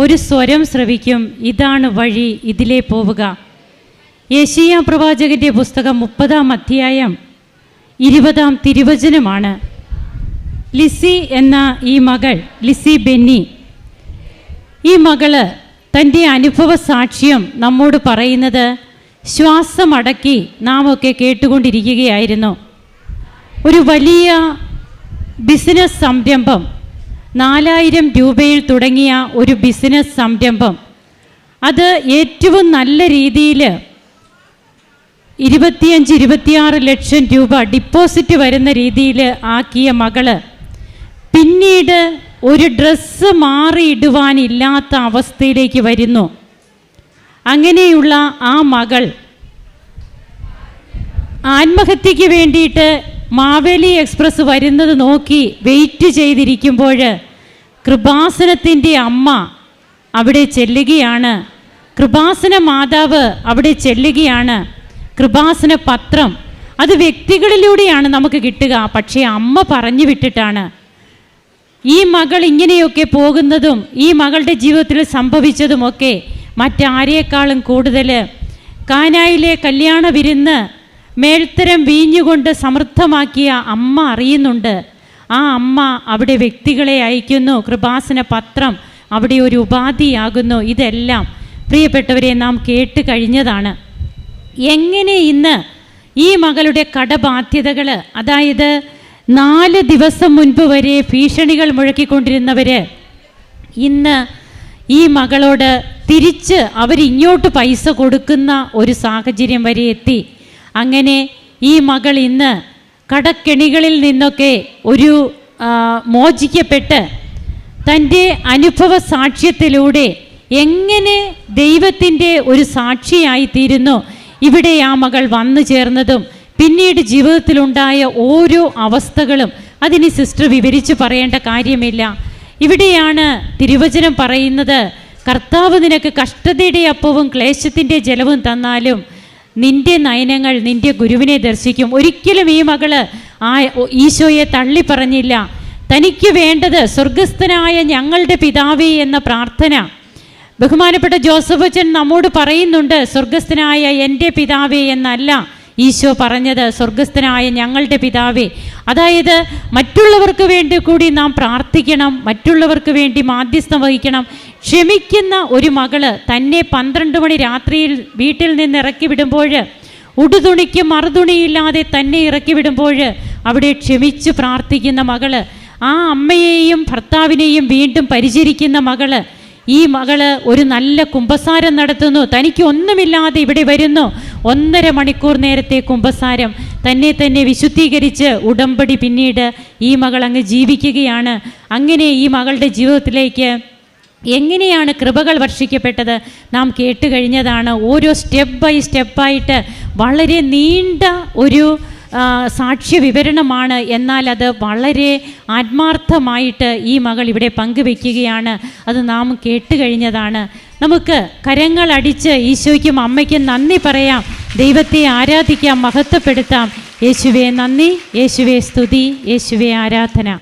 ഒരു സ്വരം ശ്രവിക്കും, ഇതാണ് വഴി, ഇതിലേ പോവുക. യെശയ്യാ പ്രവാചകൻ്റെ പുസ്തകം 30-ാം അധ്യായം 20-ാം തിരുവചനമാണ്. ലിസി എന്ന ഈ മകൾ, ലിസി ബെന്നി, ഈ മകള് തൻ്റെ അനുഭവ സാക്ഷ്യം നമ്മോട് പറയുന്നത് ശ്വാസമടക്കി നാം ഒക്കെ കേട്ടുകൊണ്ടിരിക്കുകയായിരുന്നു. ഒരു വലിയ ബിസിനസ് സംരംഭം, 4000 രൂപയിൽ തുടങ്ങിയ ഒരു ബിസിനസ് സംരംഭം, അത് ഏറ്റവും നല്ല രീതിയിൽ 25-26 ലക്ഷം രൂപ ഡിപ്പോസിറ്റ് വരുന്ന രീതിയിൽ ആക്കിയ മകള് പിന്നീട് ഒരു ഡ്രസ്സ് മാറിയിടുവാനില്ലാത്ത അവസ്ഥയിലേക്ക് വരുന്നു. അങ്ങനെയുള്ള ആ മകൾ ആത്മഹത്യക്ക് വേണ്ടിയിട്ട് മാവേലി എക്സ്പ്രസ് വരുന്നത് നോക്കി വെയിറ്റ് ചെയ്തിരിക്കുമ്പോൾ കൃപാസനത്തിൻ്റെ അമ്മ അവിടെ ചെല്ലുകയാണ്, കൃപാസന മാതാവ് അവിടെ ചെല്ലുകയാണ്. കൃപാസന പത്രം അത് വ്യക്തികളിലൂടെയാണ് നമുക്ക് കിട്ടുക, പക്ഷേ അമ്മ പറഞ്ഞു വിട്ടിട്ടാണ്. ഈ മകൾ ഇങ്ങനെയൊക്കെ പോകുന്നതും ഈ മകളുടെ ജീവിതത്തിൽ സംഭവിച്ചതുമൊക്കെ മറ്റാരേക്കാളും കൂടുതൽ കാനായിലെ കല്യാണ വിരുന്ന് മേൽത്തരം വീഞ്ഞുകൊണ്ട് സമൃദ്ധമാക്കിയ അമ്മ അറിയുന്നുണ്ട്. ആ അമ്മ അവിടെ വ്യക്തികളെ അയക്കുന്നു, കൃപാസന പത്രം അവിടെ ഒരു ഉപാധിയാകുന്നു. ഇതെല്ലാം പ്രിയപ്പെട്ടവരെ നാം കേട്ട് കഴിഞ്ഞതാണ്. എങ്ങനെ ഇന്ന് ഈ മകളുടെ കടബാധ്യതകൾ, അതായത് 4 ദിവസം മുൻപ് വരെ ഭീഷണികൾ മുഴക്കിക്കൊണ്ടിരുന്നവർ ഇന്ന് ഈ മകളോട് തിരിച്ച് അവരിങ്ങോട്ട് പൈസ കൊടുക്കുന്ന ഒരു സാഹചര്യം വരെ എത്തി. അങ്ങനെ ഈ മകൾ ഇന്ന് കടക്കെണികളിൽ നിന്നൊക്കെ മോചിക്കപ്പെട്ട് തൻ്റെ അനുഭവ സാക്ഷ്യത്തിലൂടെ എങ്ങനെ ദൈവത്തിൻ്റെ ഒരു സാക്ഷിയായി തീരുന്നു ഇവിടെ ആ മകൾ വന്നു ചേർന്നതും പിന്നീട് ജീവിതത്തിലുണ്ടായ ഓരോ അവസ്ഥകളും അതിന് സിസ്റ്റർ വിവരിച്ച് പറയേണ്ട കാര്യമില്ല. ഇവിടെയാണ് തിരുവചനം പറയുന്നത്, കർത്താവ് നിനക്ക് കഷ്ടതയുടെ അപ്പവും ക്ലേശത്തിൻ്റെ ജലവും തന്നാലും നിന്റെ നയനങ്ങൾ നിന്റെ ഗുരുവിനെ ദർശിക്കും. ഒരിക്കലും ഈ മകള് ഈശോയെ തള്ളി പറഞ്ഞില്ല. തനിക്ക് വേണ്ടത് സ്വർഗസ്ഥനായ ഞങ്ങളുടെ പിതാവേ എന്ന പ്രാർത്ഥന. ബഹുമാനപ്പെട്ട ജോസഫ് അച്ഛൻ നമ്മോട് പറയുന്നുണ്ട്, സ്വർഗസ്ഥനായ എൻ്റെ പിതാവേ എന്നല്ല ഈശോ പറഞ്ഞത്, സ്വർഗസ്ഥനായ ഞങ്ങളുടെ പിതാവേ. അതായത് മറ്റുള്ളവർക്ക് വേണ്ടി കൂടി നാം പ്രാർത്ഥിക്കണം, മറ്റുള്ളവർക്ക് വേണ്ടി മാധ്യസ്ഥം വഹിക്കണം. ക്ഷമിക്കുന്ന ഒരു മകള് തന്നെ 12 മണി രാത്രിയിൽ വീട്ടിൽ നിന്ന് ഇറക്കി വിടുമ്പോൾ, ഉടുതുണിക്ക് മറുതുണിയില്ലാതെ തന്നെ ഇറക്കി വിടുമ്പോൾ അവിടെ ക്ഷമിച്ച് പ്രാർത്ഥിക്കുന്ന മകള്, ആ അമ്മയെയും ഭർത്താവിനെയും വീണ്ടും പരിചരിക്കുന്ന മകള്, ഈ മകള് ഒരു നല്ല കുമ്പസാരം നടത്തുന്നു. തനിക്ക് ഒന്നുമില്ലാതെ ഇവിടെ വരുന്നു. 1.5 മണിക്കൂർ നേരത്തെ കുമ്പസാരം, തന്നെ വിശുദ്ധീകരിച്ച് ഉടമ്പടി പിന്നീട് ഈ മകൾ അങ്ങ് ജീവിക്കുകയാണ്. അങ്ങനെ ഈ മകളുടെ ജീവിതത്തിലേക്ക് എങ്ങനെയാണ് കൃപകൾ വർഷിക്കപ്പെട്ടത് നാം കേട്ട് കഴിഞ്ഞതാണ്. ഓരോ സ്റ്റെപ്പ് ബൈ സ്റ്റെപ്പായിട്ട് വളരെ നീണ്ട ഒരു സാക്ഷ്യ വിവരണമാണ്. എന്നാൽ അത് വളരെ ആത്മാർത്ഥമായിട്ട് ഈ മകൾ ഇവിടെ പങ്കുവെക്കുകയാണ്. അത് നാം കേട്ട് കഴിഞ്ഞതാണ്. നമുക്ക് കരങ്ങളടിച്ച് ഈശോയ്ക്കും അമ്മയ്ക്കും നന്ദി പറയാം, ദൈവത്തെ ആരാധിക്കാം, മഹത്വപ്പെടുത്താം. യേശുവേ നന്ദി, യേശുവേ സ്തുതി, യേശുവേ ആരാധന.